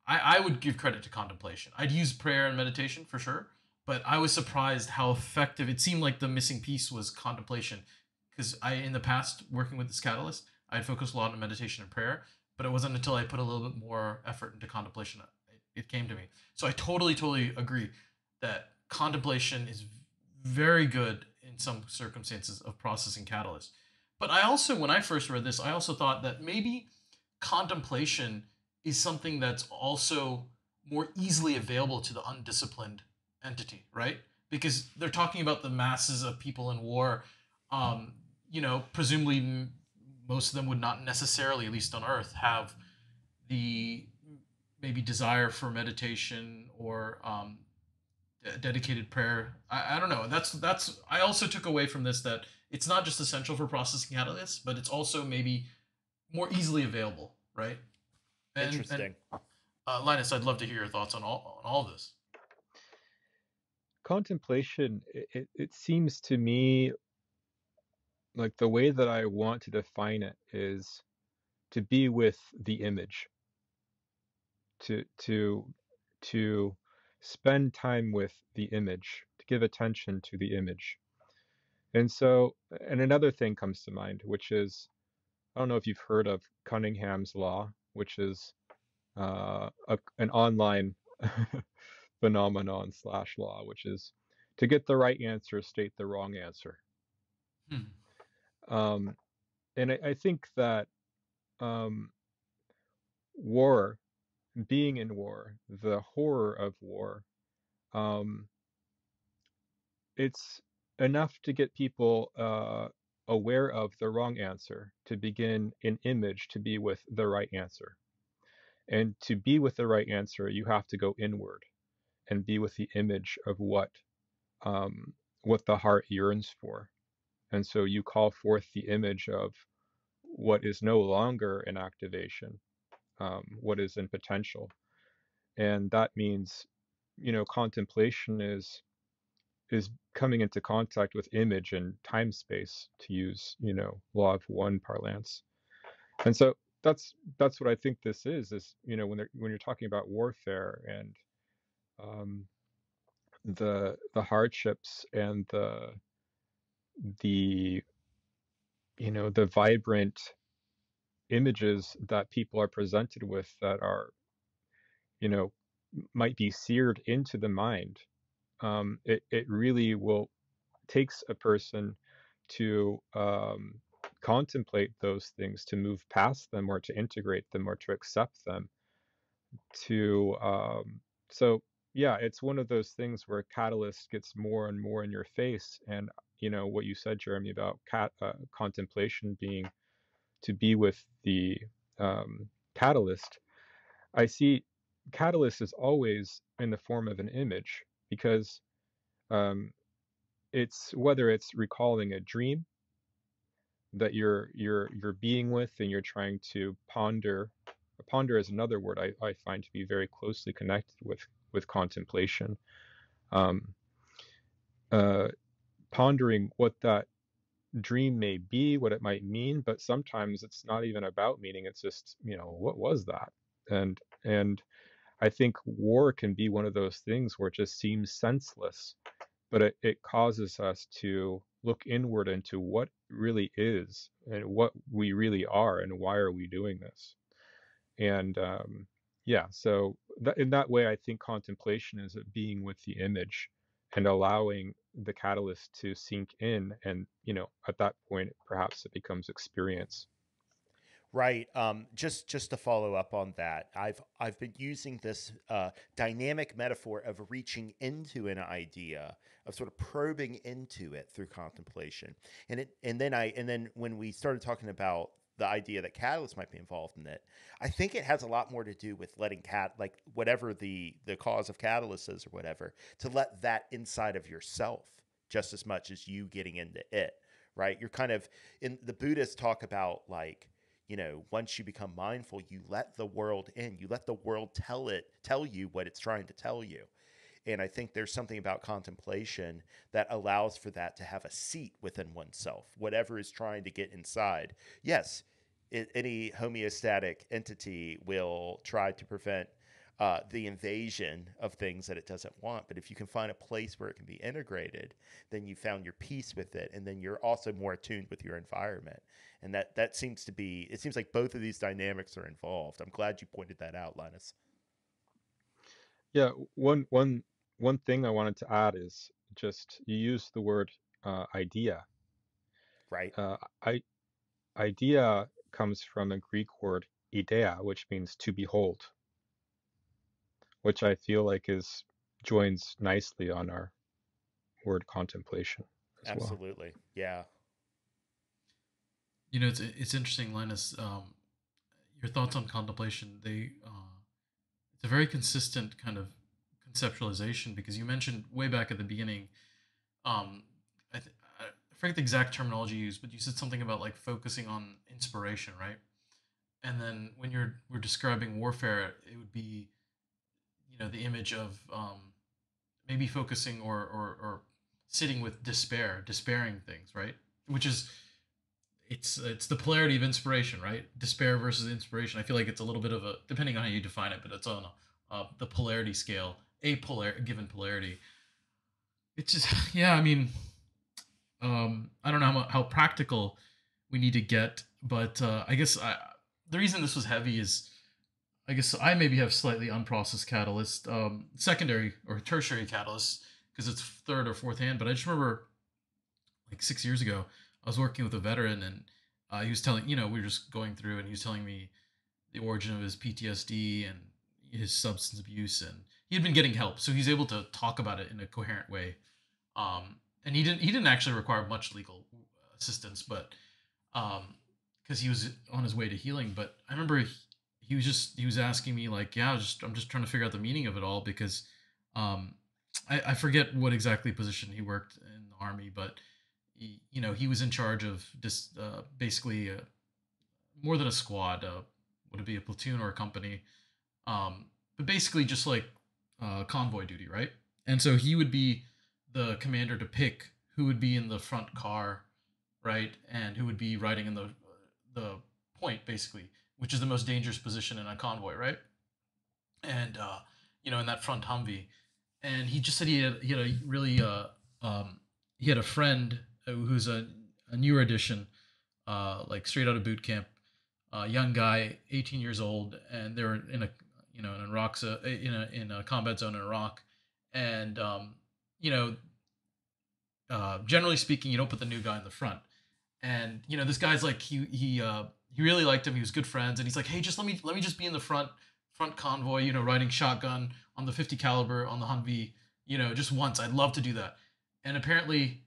I would give credit to contemplation. I'd use prayer and meditation for sure, but I was surprised how effective it seemed. Like the missing piece was contemplation, because in the past, working with this catalyst, I'd focused a lot on meditation and prayer, but it wasn't until I put a little bit more effort into contemplation it came to me. So I totally agree that contemplation is very good in some circumstances of processing catalysts. But I also, when I first read this, I also thought that maybe contemplation is something that's also more easily available to the undisciplined entity, right? Because they're talking about the masses of people in war. Presumably most of them would not necessarily, at least on Earth, have the maybe desire for meditation or dedicated prayer. I don't know. That's. I also took away from this that it's not just essential for processing catalysts, but it's also maybe more easily available, right? Interesting. Linus, I'd love to hear your thoughts on all of this. Contemplation, it seems to me like the way that I want to define it is to be with the image, to spend time with the image, to give attention to the image. And so, and another thing comes to mind, which is, I don't know if you've heard of Cunningham's law, which is an online phenomenon / law, which is to get the right answer, state the wrong answer. Um, and I think that war, being in war, the horror of war, it's enough to get people aware of the wrong answer, to begin an image to be with the right answer. And to be with the right answer, you have to go inward and be with the image of what the heart yearns for. And so you call forth the image of what is no longer in activation, what is in potential. And that means, contemplation is coming into contact with image and time space, to use, law of one parlance. And so that's what I think this is, when you're talking about warfare and the hardships and the the vibrant images that people are presented with that are, might be seared into the mind. It really takes a person to contemplate those things, to move past them, or to integrate them, or to accept them. So yeah, it's one of those things where catalyst gets more and more in your face. And what you said, Jeremy, about contemplation being to be with the catalyst. I see catalyst is always in the form of an image, because it's whether it's recalling a dream that you're being with, and you're trying to ponder. Ponder is another word I find to be very closely connected with contemplation. Pondering what that dream may be, what it might mean, but sometimes it's not even about meaning. It's just, what was that? And I think war can be one of those things where it just seems senseless, but it causes us to look inward into what really is, and what we really are, and why are we doing this. And Yeah, so in that way, I think contemplation is being with the image and allowing the catalyst to sink in, and at that point, perhaps it becomes experience. Right. Just to follow up on that, I've been using this dynamic metaphor of reaching into an idea, of sort of probing into it through contemplation, and then when we started talking about the idea that catalyst might be involved in it, I think it has a lot more to do with letting like whatever the cause of catalyst is or whatever, to let that inside of yourself just as much as you getting into it. Right. You're kind of in the Buddhists talk about like, once you become mindful, you let the world in. You let the world tell you what it's trying to tell you. And I think there's something about contemplation that allows for that to have a seat within oneself, whatever is trying to get inside. Yes, any homeostatic entity will try to prevent the invasion of things that it doesn't want. But if you can find a place where it can be integrated, then you found your peace with it, and then you're also more attuned with your environment. And that seems to be. It seems like both of these dynamics are involved. I'm glad you pointed that out, Linus. Yeah, one thing I wanted to add is just you use the word idea. Right. I Idea comes from a Greek word idea, which means to behold, which I feel like is joins nicely on our word contemplation as well. Absolutely. Yeah. It's interesting, Linus. Your thoughts on contemplation, it's a very consistent kind of conceptualization, because you mentioned way back at the beginning, um, I forget the exact terminology you used, but you said something about like focusing on inspiration, right? And then when we're describing warfare, it would be, the image of maybe focusing or sitting with despairing things, right? Which is, it's the polarity of inspiration, right? Despair versus inspiration. I feel like it's a little bit of a, depending on how you define it, but it's on the polarity scale, given polarity. It's just yeah. I mean, I don't know how practical we need to get, but I guess the reason this was heavy is, I guess I maybe have slightly unprocessed catalyst, secondary or tertiary catalyst, because it's third or fourth hand. But I just remember like 6 years ago, I was working with a veteran, and he was telling, we were just going through, and he was telling me the origin of his PTSD and his substance abuse, and he had been getting help, so he's able to talk about it in a coherent way. And he didn't actually require much legal assistance, but because he was on his way to healing. But I remember he was asking me like, yeah, I'm just trying to figure out the meaning of it all, because um, I forget what exactly position he worked in the army, but he was in charge of just basically more than a squad. Would it be a platoon or a company? But basically just like convoy duty, right? And so he would be the commander to pick who would be in the front car, right, and who would be riding in the point, basically, which is the most dangerous position in a convoy, right? And in that front Humvee. And he just said he had a really he had a friend who's a newer addition, like straight out of boot camp, young guy, 18 years old, and they were in a in Iraq, in a combat zone in Iraq, and you know, generally speaking, you don't put the new guy in the front. And this guy's like he really liked him. He was good friends, and he's like, hey, just let me just be in the front convoy, riding shotgun on the 50 caliber on the Humvee, just once. I'd love to do that. And apparently,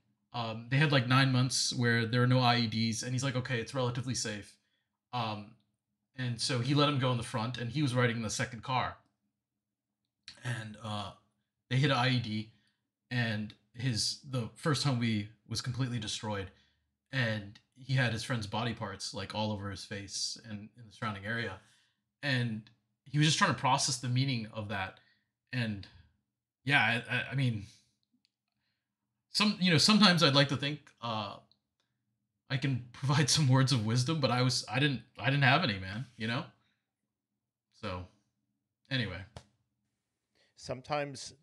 they had like 9 months where there are no IEDs, and he's like, okay, it's relatively safe. Um, and so he let him go in the front, and he was riding in the second car. And they hit an IED, and the first Humvee was completely destroyed, and he had his friend's body parts like all over his face and in the surrounding area, and he was just trying to process the meaning of that. And yeah, I mean, sometimes I'd like to think I can provide some words of wisdom, but I didn't have any, man. So anyway. Sometimes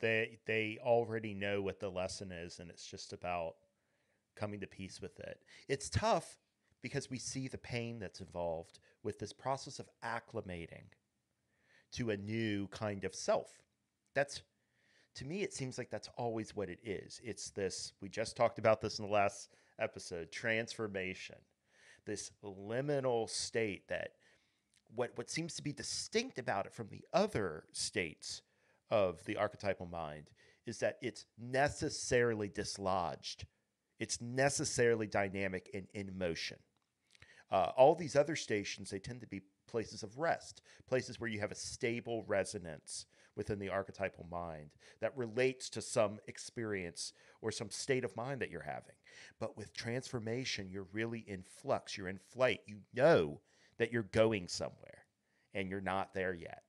they already know what the lesson is, and it's just about coming to peace with it. It's tough because we see the pain that's involved with this process of acclimating to a new kind of self. That's, to me, it seems like that's always what it is. It's this, we just talked about this in the last episode, transformation, this liminal state that what seems to be distinct about it from the other states of the archetypal mind is that it's necessarily dislodged. It's necessarily dynamic and in motion. All these other stations, they tend to be places of rest, places where you have a stable resonance within the archetypal mind that relates to some experience or some state of mind that you're having. But with transformation, you're really in flux, you're in flight. You know that you're going somewhere and you're not there yet.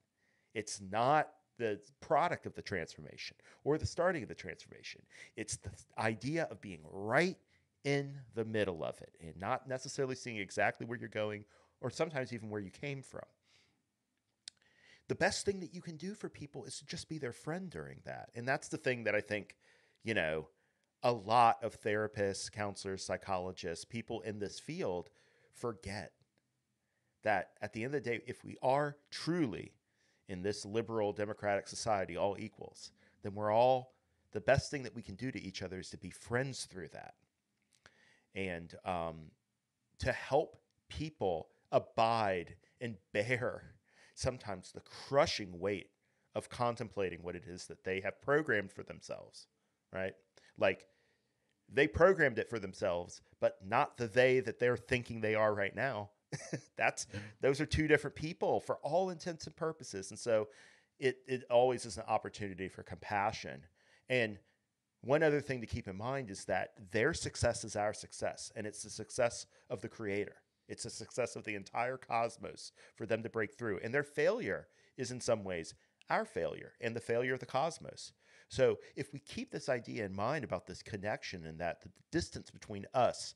It's not the product of the transformation or the starting of the transformation. It's the idea of being right in the middle of it and not necessarily seeing exactly where you're going or sometimes even where you came from. The best thing that you can do for people is to just be their friend during that. And that's the thing that I think, a lot of therapists, counselors, psychologists, people in this field forget that at the end of the day, if we are truly in this liberal democratic society, all equals, then the best thing that we can do to each other is to be friends through that. And to help people abide and bear sometimes the crushing weight of contemplating what it is that they have programmed for themselves, right? Like they programmed it for themselves, but not the they that they're thinking they are right now. Those are two different people for all intents and purposes. And so it always is an opportunity for compassion. And one other thing to keep in mind is that their success is our success, and it's the success of the creator. It's the success of the entire cosmos for them to break through. And their failure is in some ways our failure and the failure of the cosmos. So if we keep this idea in mind about this connection and that the distance between us,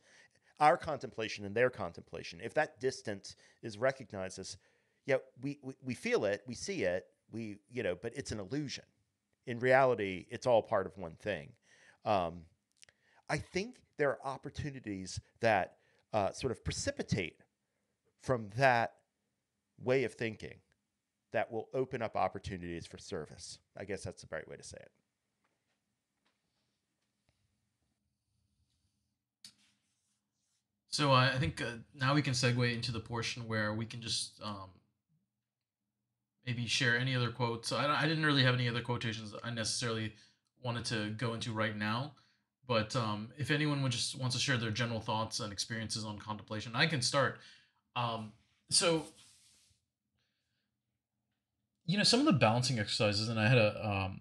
our contemplation and their contemplation, if that distance is recognized as, we feel it, we see it, but it's an illusion. In reality, it's all part of one thing. I think there are opportunities that sort of precipitate from that way of thinking that will open up opportunities for service. I guess that's the right way to say it. So I think now we can segue into the portion where we can just maybe share any other quotes. I didn't really have any other quotations I necessarily wanted to go into right now. But if anyone wants to share their general thoughts and experiences on contemplation, I can start. So, some of the balancing exercises, and I had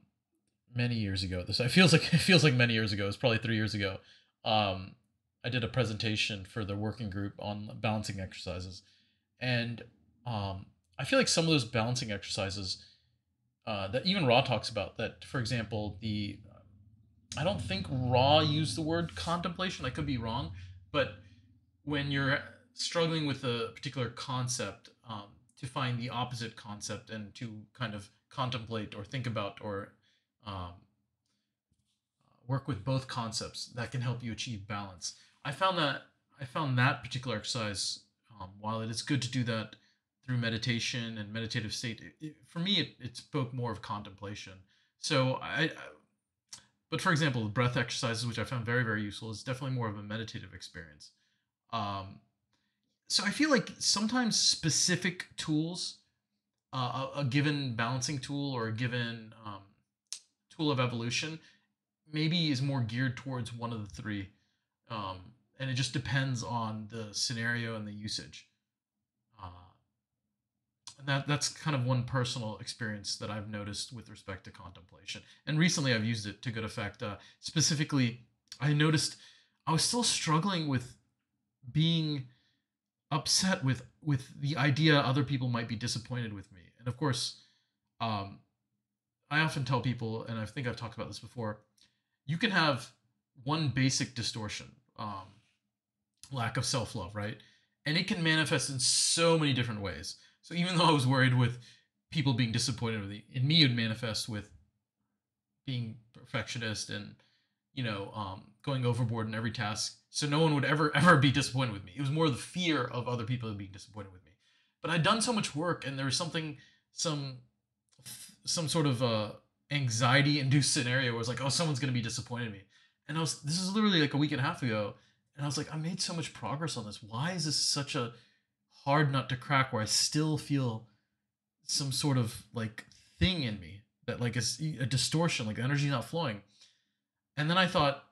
many years ago. It feels like many years ago. It's probably 3 years ago. I did a presentation for the working group on balancing exercises, and I feel like some of those balancing exercises that even Ra talks about. That, for example, I don't think Ra used the word contemplation. I could be wrong, but when you're struggling with a particular concept, to find the opposite concept and to kind of contemplate or think about or work with both concepts, that can help you achieve balance. I found that particular exercise, while it is good to do that through meditation and meditative state, for me it spoke more of contemplation. So but for example, the breath exercises, which I found very, very useful, is definitely more of a meditative experience. So I feel like sometimes specific tools, a given balancing tool or a given tool of evolution, maybe is more geared towards one of the three, and it just depends on the scenario and the usage. And that's kind of one personal experience that I've noticed with respect to contemplation. And recently I've used it to good effect. Specifically, I noticed I was still struggling with being upset with the idea other people might be disappointed with me. And of course, I often tell people, and I think I've talked about this before, you can have one basic distortion, lack of self-love, right? And it can manifest in so many different ways. So even though I was worried with people being disappointed with me, in me it would manifest with being perfectionist and going overboard in every task, so no one would ever be disappointed with me. It was more the fear of other people being disappointed with me. But I'd done so much work, and there was some some sort of anxiety induced scenario where it's like, oh, someone's gonna be disappointed in me. And this is literally like a week and a half ago, and I was like, I made so much progress on this. Why is this such a hard nut to crack where I still feel some sort of like thing in me that like is a distortion, like the energy's not flowing. And then I thought,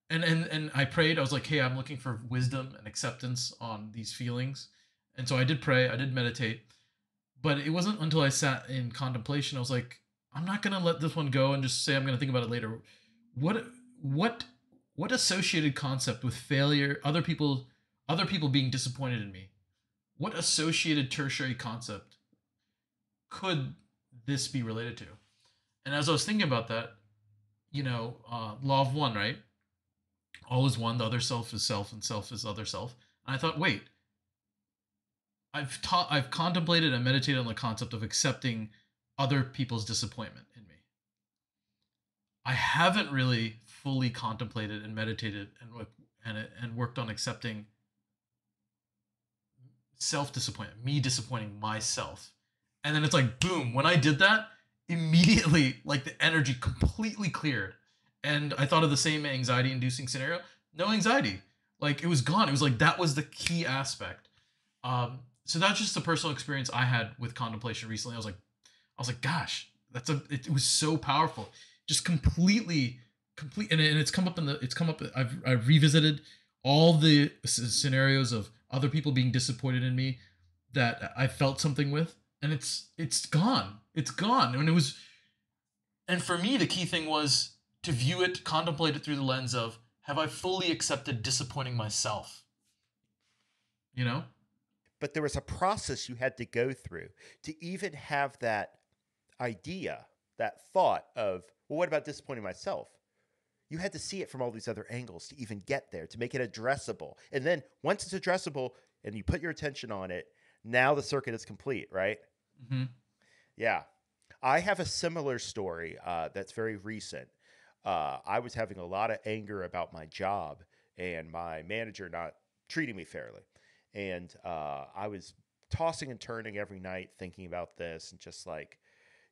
and I prayed. I was like, hey, I'm looking for wisdom and acceptance on these feelings. And so I did pray, I did meditate, but it wasn't until I sat in contemplation I was like, I'm not gonna let this one go and just say I'm gonna think about it later. What what what associated concept with failure, other people being disappointed in me? What associated tertiary concept could this be related to? And as I was thinking about that, law of one, right? All is one. The other self is self, and self is other self. And I thought, wait, I've contemplated and meditated on the concept of accepting other people's disappointment in me. I haven't really fully contemplated and meditated and worked on accepting self disappointment, me disappointing myself. And then it's like, boom, when I did that, immediately, like the energy completely cleared. And I thought of the same anxiety inducing scenario. No anxiety. Like it was gone. It was like that was the key aspect. So that's just the personal experience I had with contemplation recently. I was like, gosh, it was so powerful. Just complete, and it's come up I've revisited all the scenarios of other people being disappointed in me that I felt something with, and it's gone. It's gone. And for me, the key thing was to view it, contemplate it through the lens of, have I fully accepted disappointing myself? You know? But there was a process you had to go through to even have that idea, that thought of, well, what about disappointing myself? You had to see it from all these other angles to even get there, to make it addressable. And then once it's addressable and you put your attention on it, now the circuit is complete, right? Mm-hmm. Yeah. I have a similar story that's very recent. I was having a lot of anger about my job and my manager not treating me fairly. And I was tossing and turning every night thinking about this, and just like,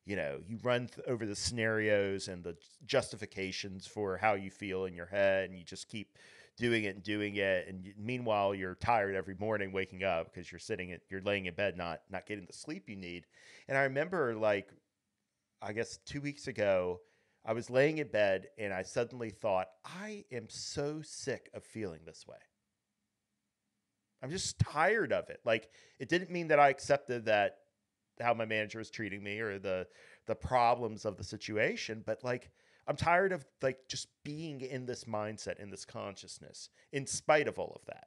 you run over the scenarios and the justifications for how you feel in your head, and you just keep doing it and doing it. And meanwhile, you're tired every morning waking up because you're laying in bed, not getting the sleep you need. And I remember, like, I guess 2 weeks ago, I was laying in bed and I suddenly thought, I am so sick of feeling this way. I'm just tired of it. Like, it didn't mean that I accepted that how my manager was treating me or the problems of the situation, but like, I'm tired of like just being in this mindset, in this consciousness, in spite of all of that.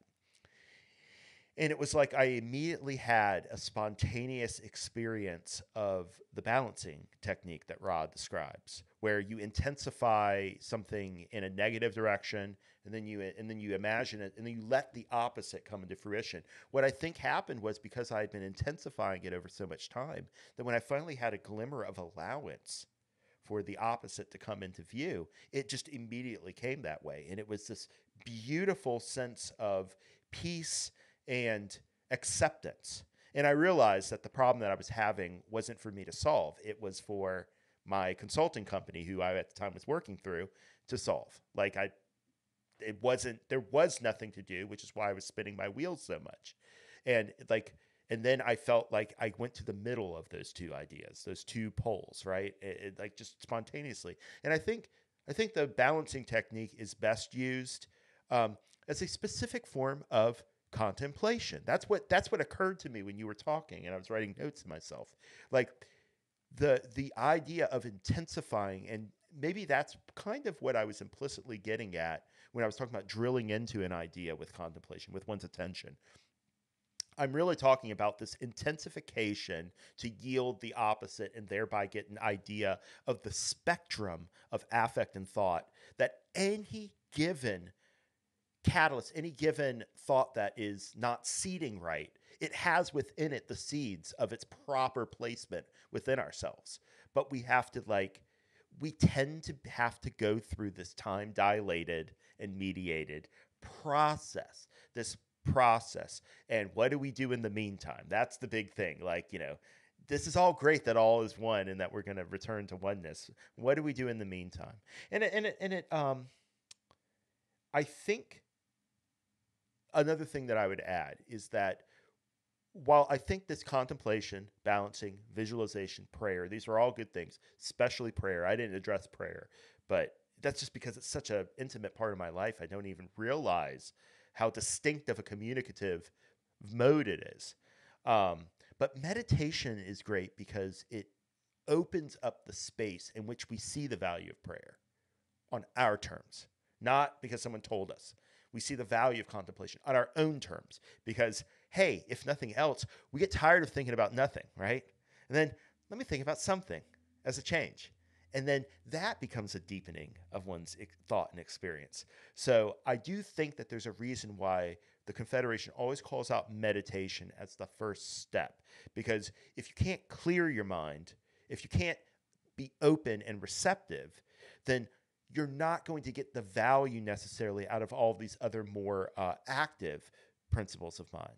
And it was like I immediately had a spontaneous experience of the balancing technique that Rod describes, where you intensify something in a negative direction, and then you imagine it, and then you let the opposite come into fruition. What I think happened was, because I had been intensifying it over so much time, that when I finally had a glimmer of allowance for the opposite to come into view, it just immediately came that way. And it was this beautiful sense of peace and acceptance. And I realized that the problem that I was having wasn't for me to solve. It was for my consulting company, who I at the time was working through, to solve. Like, there was nothing to do, which is why I was spinning my wheels so much. And then I felt like I went to the middle of those two ideas, those two poles, right? Like, just spontaneously. And I think the balancing technique is best used as a specific form of contemplation. That's what occurred to me when you were talking, and I was writing notes to myself. Like, the idea of intensifying, and maybe that's kind of what I was implicitly getting at when I was talking about drilling into an idea with contemplation, with one's attention. I'm really talking about this intensification to yield the opposite, and thereby get an idea of the spectrum of affect and thought that any given catalyst, any given thought that is not seeding right, it has within it the seeds of its proper placement within ourselves. But we tend to have to go through this time dilated and mediated process. And what do we do in the meantime? That's the big thing. Like, this is all great that all is one and that we're going to return to oneness. What do we do in the meantime? I think another thing that I would add is that while I think this contemplation, balancing, visualization, prayer, these are all good things, especially prayer. I didn't address prayer, but that's just because it's such an intimate part of my life. I don't even realize how distinct of a communicative mode it is. Um, but meditation is great because it opens up the space in which we see the value of prayer on our terms, not because someone told us. We see the value of contemplation on our own terms because, hey, if nothing else, we get tired of thinking about nothing, right? And then let me think about something as a change. And then that becomes a deepening of one's thought and experience. So I do think that there's a reason why the Confederation always calls out meditation as the first step. Because if you can't clear your mind, if you can't be open and receptive, then you're not going to get the value necessarily out of all of these other more active principles of mind.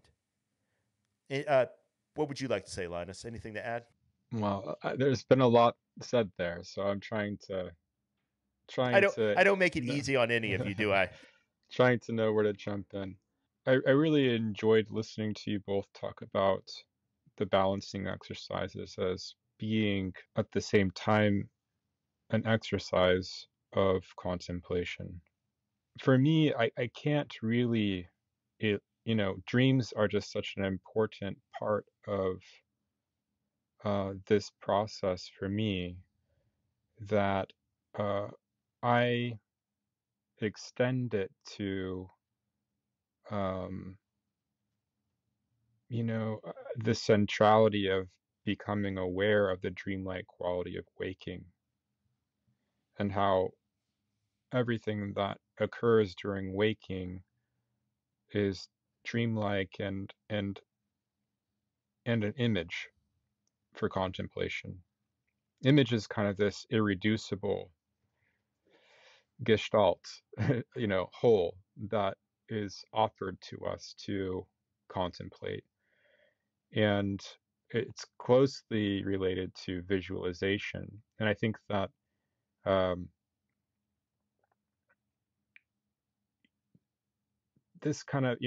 What would you like to say, Linus? Anything to add? Well, there's been a lot said there, so I'm trying to I trying don't. to I don't make it no, easy on any of you, do I? trying to know where to jump in. I really enjoyed listening to you both talk about the balancing exercises as being at the same time an exercise of contemplation. For me, I can't really, dreams are just such an important part of this process for me that uh, I extend it to, um, the centrality of becoming aware of the dreamlike quality of waking and how everything that occurs during waking is dreamlike and an image for contemplation. Image is kind of this irreducible gestalt, whole that is offered to us to contemplate. And it's closely related to visualization. And I think that um, this kind of,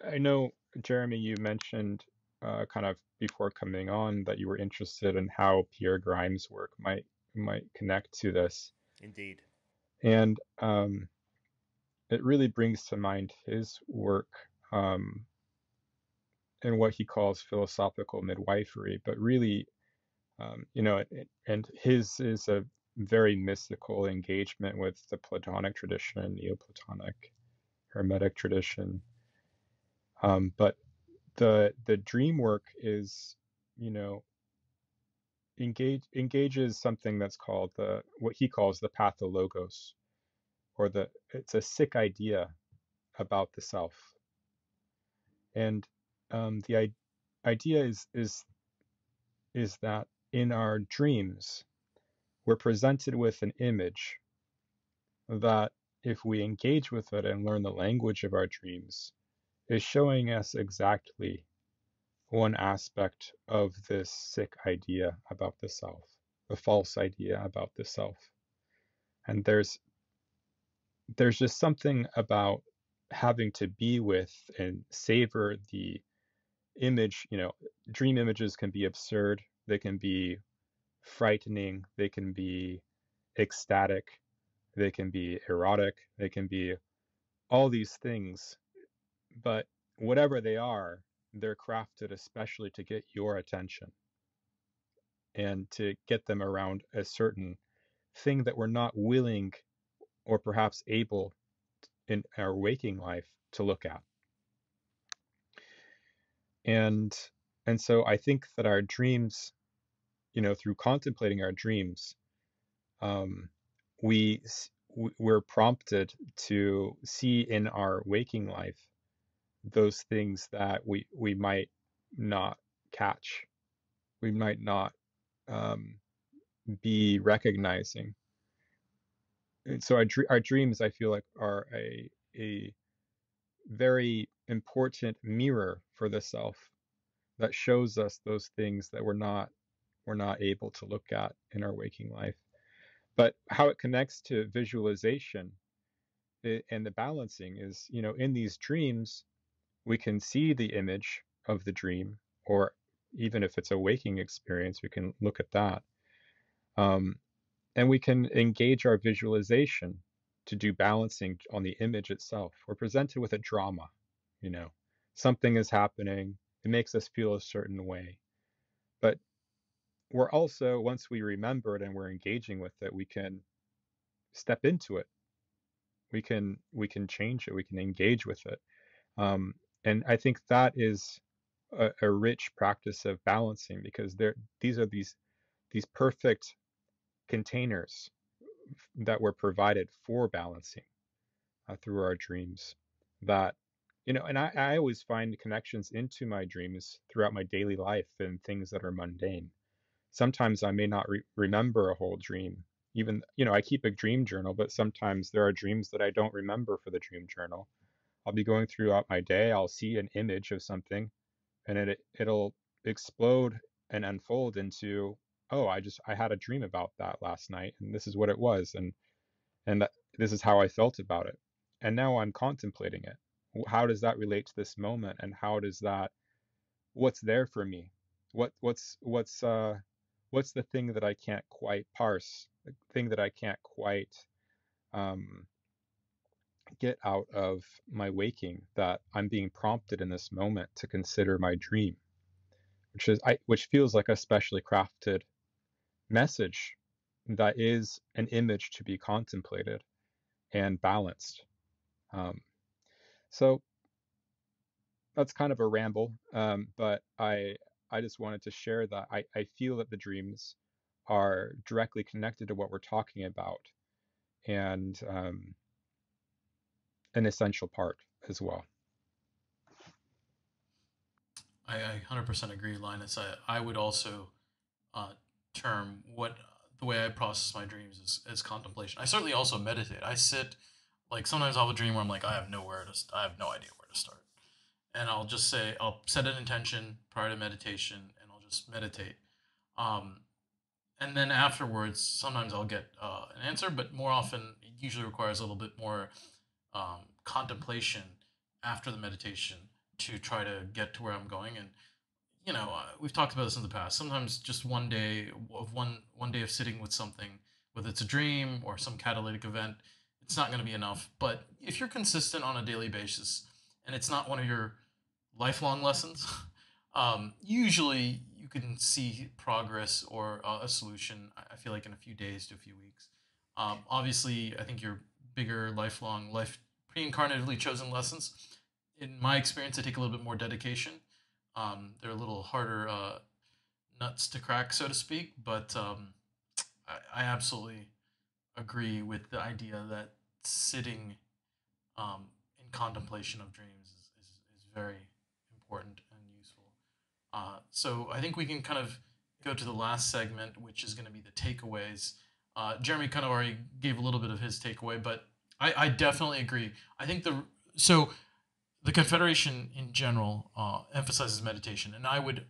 I know, Jeremy, you mentioned kind of before coming on that you were interested in how Pierre Grimes' work might connect to this. Indeed. And it really brings to mind his work in what he calls philosophical midwifery, but really, and his is a very mystical engagement with the Platonic tradition and Neoplatonic Hermetic tradition. But the dream work is, you know, engages something that's called what he calls the pathologos, or it's a sick idea about the self. And the idea is that in our dreams, we're presented with an image that, if we engage with it and learn the language of our dreams, is showing us exactly one aspect of this sick idea about the self, the false idea about the self. And there's just something about having to be with and savor the image. Dream images can be absurd, they can be frightening, they can be ecstatic, they can be erotic, they can be all these things. But whatever they are, they're crafted especially to get your attention and to get them around a certain thing that we're not willing or perhaps able in our waking life to look at. And so I think that our dreams, through contemplating our dreams, um, we we're prompted to see in our waking life those things that we might not catch, we might not um, be recognizing. And so our dreams, I feel like, are a very important mirror for the self, that shows us those things that we're not able to look at in our waking life. But how it connects to visualization and the balancing is, in these dreams, we can see the image of the dream, or even if it's a waking experience, we can look at that. And we can engage our visualization to do balancing on the image itself. We're presented with a drama, you know, something is happening, it makes us feel a certain way. But we're also, once we remember it and we're engaging with it, we can step into it. We can change it. We can engage with it. And I think that is a rich practice of balancing, because these perfect containers that were provided for balancing through our dreams. That and I always find connections into my dreams throughout my daily life and things that are mundane. Sometimes I may not remember a whole dream. Even, I keep a dream journal, but sometimes there are dreams that I don't remember for the dream journal. I'll be going throughout my day, I'll see an image of something, and it'll explode and unfold into, oh, I had a dream about that last night, and this is what it was, and this is how I felt about it. And now I'm contemplating it. How does that relate to this moment, and how does that, what's there for me? What's the thing that I can't quite parse, the thing that I can't quite um, get out of my waking, that I'm being prompted in this moment to consider my dream, which feels like a specially crafted message that is an image to be contemplated and balanced. Um, so that's kind of a ramble, but I just wanted to share that I feel that the dreams are directly connected to what we're talking about, and an essential part as well. I 100% agree, Linus. I would also uh, term what the way I process my dreams is contemplation. I certainly also meditate. I sit, like sometimes I'll have a dream where I'm like, I have no idea where to start, and I'll set an intention prior to meditation, and I'll just meditate. Um, and then afterwards, sometimes I'll get an answer, but more often it usually requires a little bit more contemplation after the meditation to try to get to where I'm going. And we've talked about this in the past. Sometimes just one day of sitting with something, whether it's a dream or some catalytic event, it's not going to be enough. But if you're consistent on a daily basis, and it's not one of your lifelong lessons, usually you can see progress or a solution. I feel like in a few days to a few weeks. Obviously, I think your bigger lifelong life pre-incarnatively chosen lessons, in my experience, they take a little bit more dedication. They're a little harder nuts to crack, so to speak. But I absolutely agree with the idea that sitting in contemplation of dreams is very important and useful. So I think we can kind of go to the last segment, which is going to be the takeaways. Jeremy kind of already gave a little bit of his takeaway, but I definitely agree. I think the Confederation in general emphasizes meditation, and I would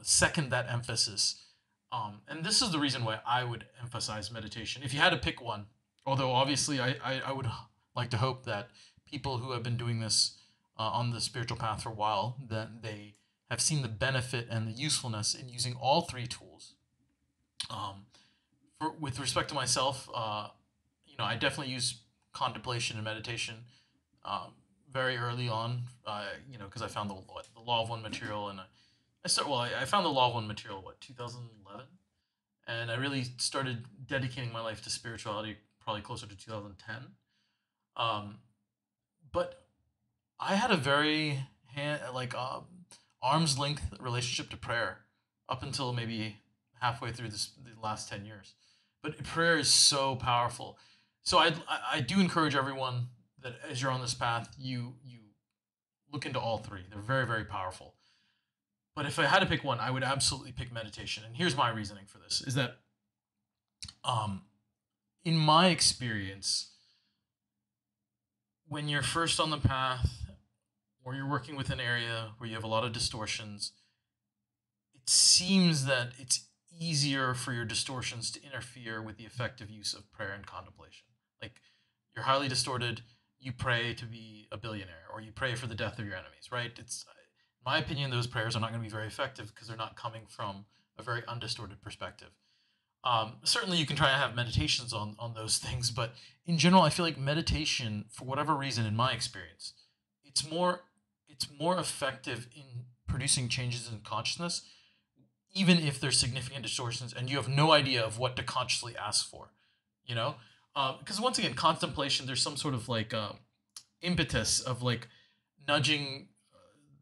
second that emphasis. And this is the reason why I would emphasize meditation. If you had to pick one, although obviously I would like to hope that people who have been doing this on the spiritual path for a while, that they have seen the benefit and the usefulness in using all three tools. Um, with respect to myself, I definitely use contemplation and meditation um, very early on, because I found the Law of One material, and I found the Law of One material 2011, and I really started dedicating my life to spirituality probably closer to 2010. Um, but I had a very arm's length relationship to prayer up until maybe halfway through the last 10 years. But prayer is so powerful. So I do encourage everyone that as you're on this path, you look into all three. They're very, very powerful. But if I had to pick one, I would absolutely pick meditation. And here's my reasoning for this: is that um, in my experience, when you're first on the path, or you're working with an area where you have a lot of distortions, it seems that it's easier for your distortions to interfere with the effective use of prayer and contemplation. Like, you're highly distorted, you pray to be a billionaire, or you pray for the death of your enemies, right? It's, in my opinion, those prayers are not going to be very effective because they're not coming from a very undistorted perspective. Certainly, you can try to have meditations on those things, but in general, I feel like meditation, for whatever reason, in my experience, it's more it's more effective in producing changes in consciousness, even if there's significant distortions and you have no idea of what to consciously ask for. You know, because once again, contemplation, there's some sort of like impetus of like nudging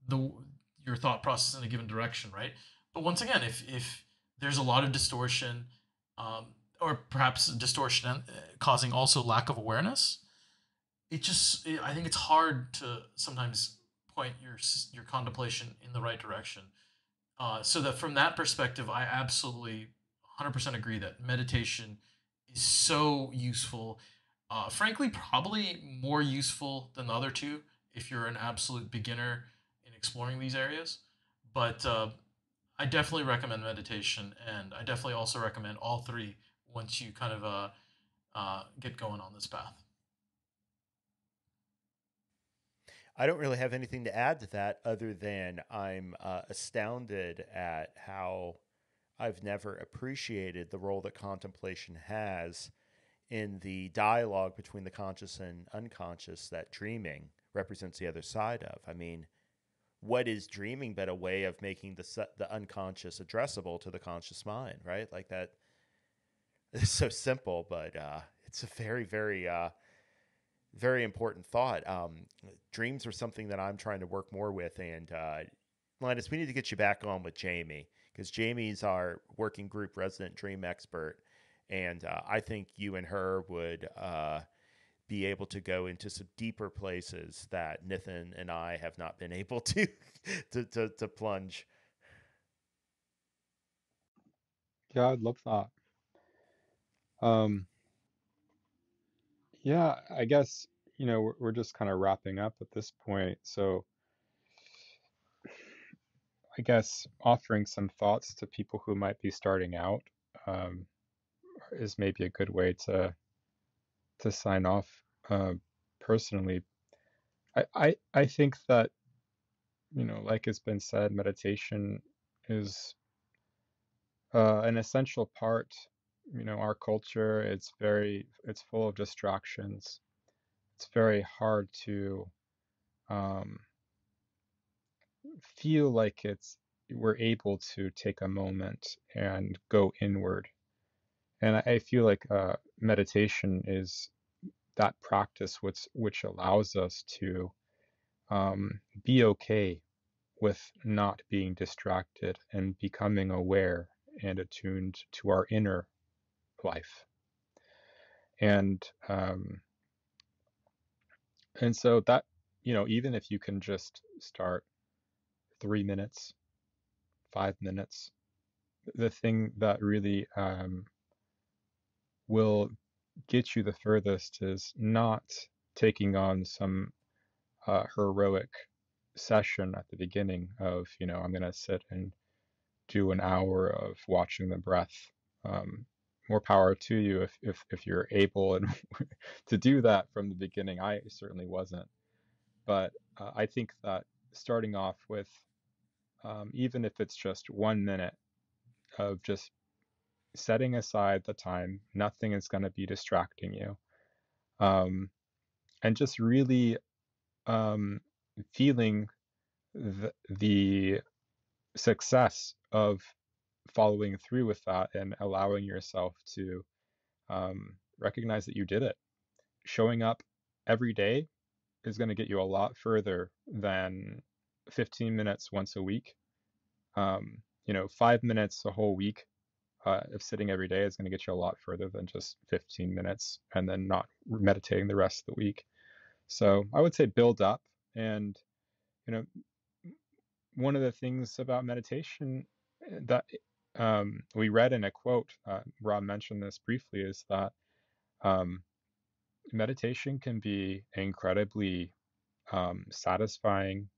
the your thought process in a given direction, right? But once again, if there's a lot of distortion, or perhaps distortion causing also lack of awareness, I think it's hard to sometimes point your contemplation in the right direction. So that from that perspective, I absolutely 100% agree that meditation is so useful. Frankly, probably more useful than the other two if you're an absolute beginner in exploring these areas. But I definitely recommend meditation, and I definitely also recommend all three once you kind of get going on this path. I don't really have anything to add to that other than I'm astounded at how I've never appreciated the role that contemplation has in the dialogue between the conscious and unconscious that dreaming represents the other side of. I mean, what is dreaming but a way of making the unconscious addressable to the conscious mind, right? Like that. It's so simple, but it's a very important thought. Dreams are something that I'm trying to work more with, and Linus, we need to get you back on with Jamie because Jamie's our working group resident dream expert, and I think you and her would be able to go into some deeper places that Nithin and I have not been able to to plunge. Yeah, I'd love that. Um, yeah, I guess, we're just kind of wrapping up at this point. So I guess offering some thoughts to people who might be starting out um, is maybe a good way to sign off. Personally, I think that, like has been said, meditation is an essential part. Our culture, it's full of distractions. It's very hard to um, feel like we're able to take a moment and go inward. And I feel like meditation is that practice which allows us to be okay with not being distracted and becoming aware and attuned to our inner life. And and so that, even if you can just start 3 minutes, 5 minutes, the thing that really will get you the furthest is not taking on some heroic session at the beginning of, I'm going to sit and do an hour of watching the breath. More power to you if you're able and to do that from the beginning. I certainly wasn't, but I think that starting off with even if it's just 1 minute of just setting aside the time, nothing is going to be distracting you, um, and just really um, feeling the success of following through with that and allowing yourself to recognize that you did it. Showing up every day is going to get you a lot further than 15 minutes once a week. 5 minutes a whole week of sitting every day is going to get you a lot further than just 15 minutes and then not meditating the rest of the week. So I would say build up. And, you know, one of the things about meditation that we read in a quote, Rob mentioned this briefly, is that um, meditation can be incredibly satisfying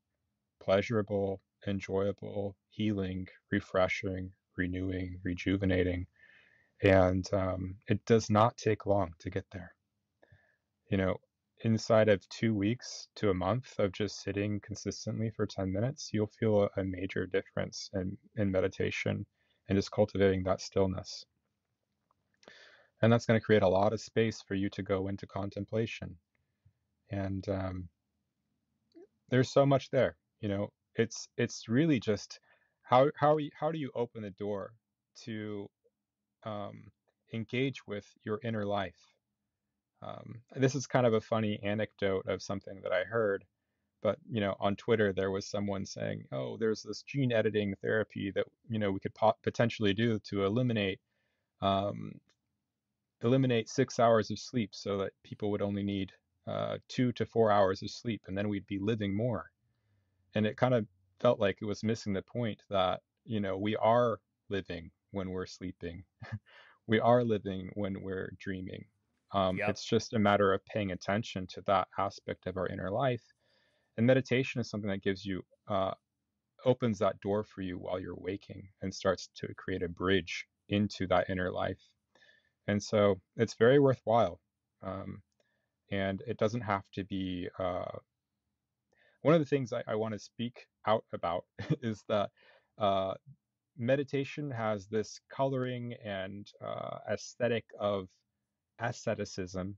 pleasurable, enjoyable, healing, refreshing, renewing, rejuvenating. And it does not take long to get there. You know, inside of 2 weeks to a month of just sitting consistently for 10 minutes, you'll feel a major difference in meditation and just cultivating that stillness. And that's going to create a lot of space for you to go into contemplation. And there's so much there. You know, it's really just how do you open the door to engage with your inner life? This is kind of a funny anecdote of something that I heard, but you know, on Twitter there was someone saying, "Oh, there's this gene editing therapy that we could potentially do to um, eliminate 6 hours of sleep, so that people would only need 2 to 4 hours of sleep, and then we'd be living more." And it kind of felt like it was missing the point that we are living when we're sleeping. We are living when we're dreaming. Yep. It's just a matter of paying attention to that aspect of our inner life. And meditation is something that gives you, opens that door for you while you're waking and starts to create a bridge into that inner life. And so it's very worthwhile. And it doesn't have to be, one of the things I want to speak out about is that uh, meditation has this coloring and aesthetic of asceticism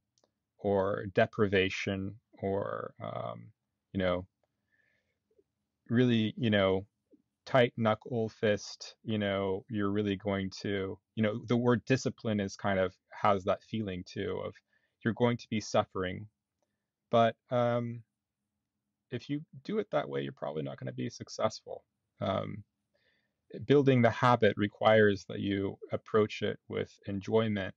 or deprivation or you know really tight knuckle fist. You're really going to, the word discipline is kind of has that feeling too of you're going to be suffering, but if you do it that way, you're probably not going to be successful. um, Building the habit requires that you approach it with enjoyment,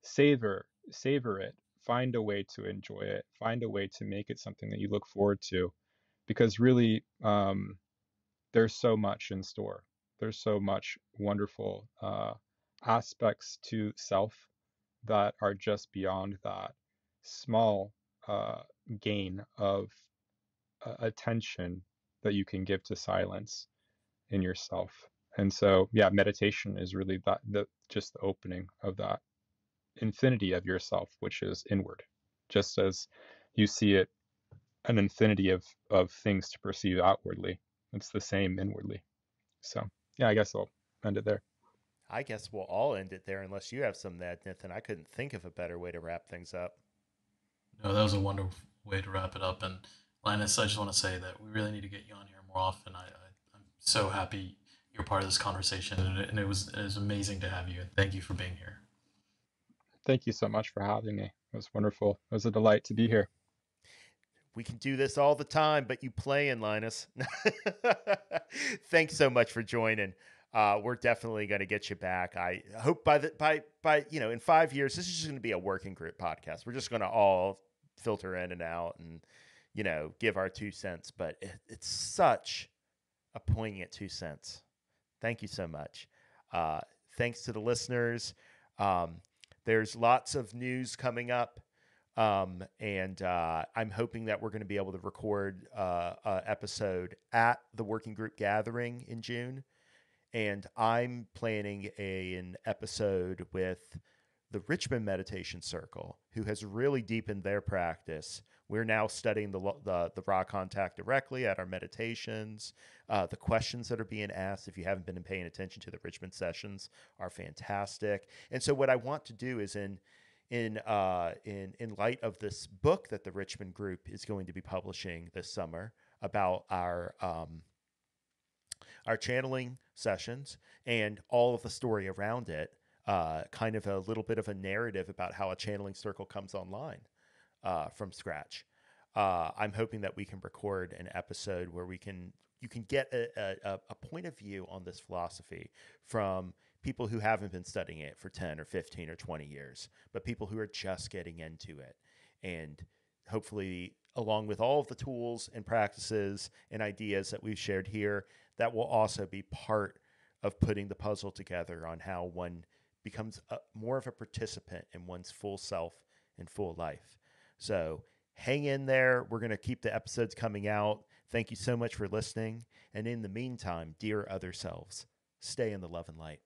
savor it, find a way to enjoy it, find a way to make it something that you look forward to, because really, there's so much in store. There's so much wonderful aspects to self that are just beyond that small uh, gain of attention that you can give to silence in yourself. And so, yeah, meditation is really just the opening of that infinity of yourself, which is inward, just as you see it, an infinity of things to perceive outwardly. It's the same inwardly. So, yeah, I guess I'll end it there. I guess we'll all end it there unless you have some that, Nathan. I couldn't think of a better way to wrap things up. No, that was a wonderful way to wrap it up. And Linus, I just want to say that we really need to get you on here more often. I'm so happy you're part of this conversation, and it was amazing to have you. And thank you for being here. Thank you so much for having me. It was wonderful. It was a delight to be here. We can do this all the time, but you playing, Linus. Thanks so much for joining. We're definitely going to get you back. I hope by in 5 years, this is just going to be a working group podcast. We're just going to all filter in and out and give our 2 cents. But it's such a poignant 2 cents. Thank you so much. Thanks to the listeners. There's lots of news coming up. And I'm hoping that we're going to be able to record an episode at the working group gathering in June. And I'm planning an episode with the Richmond Meditation Circle, who has really deepened their practice. We're now studying the raw contact directly at our meditations. The questions that are being asked, if you haven't been paying attention to the Richmond sessions, are fantastic. And so what I want to do is in light of this book that the Richmond group is going to be publishing this summer about our channeling sessions and all of the story around it, kind of a little bit of a narrative about how a channeling circle comes online from scratch. I'm hoping that we can record an episode where you can get a point of view on this philosophy from people who haven't been studying it for 10 or 15 or 20 years, but people who are just getting into it. And hopefully, along with all of the tools and practices and ideas that we've shared here, that will also be part of putting the puzzle together on how one becomes more of a participant in one's full self and full life. So hang in there. We're going to keep the episodes coming out. Thank you so much for listening. And in the meantime, dear other selves, stay in the love and light.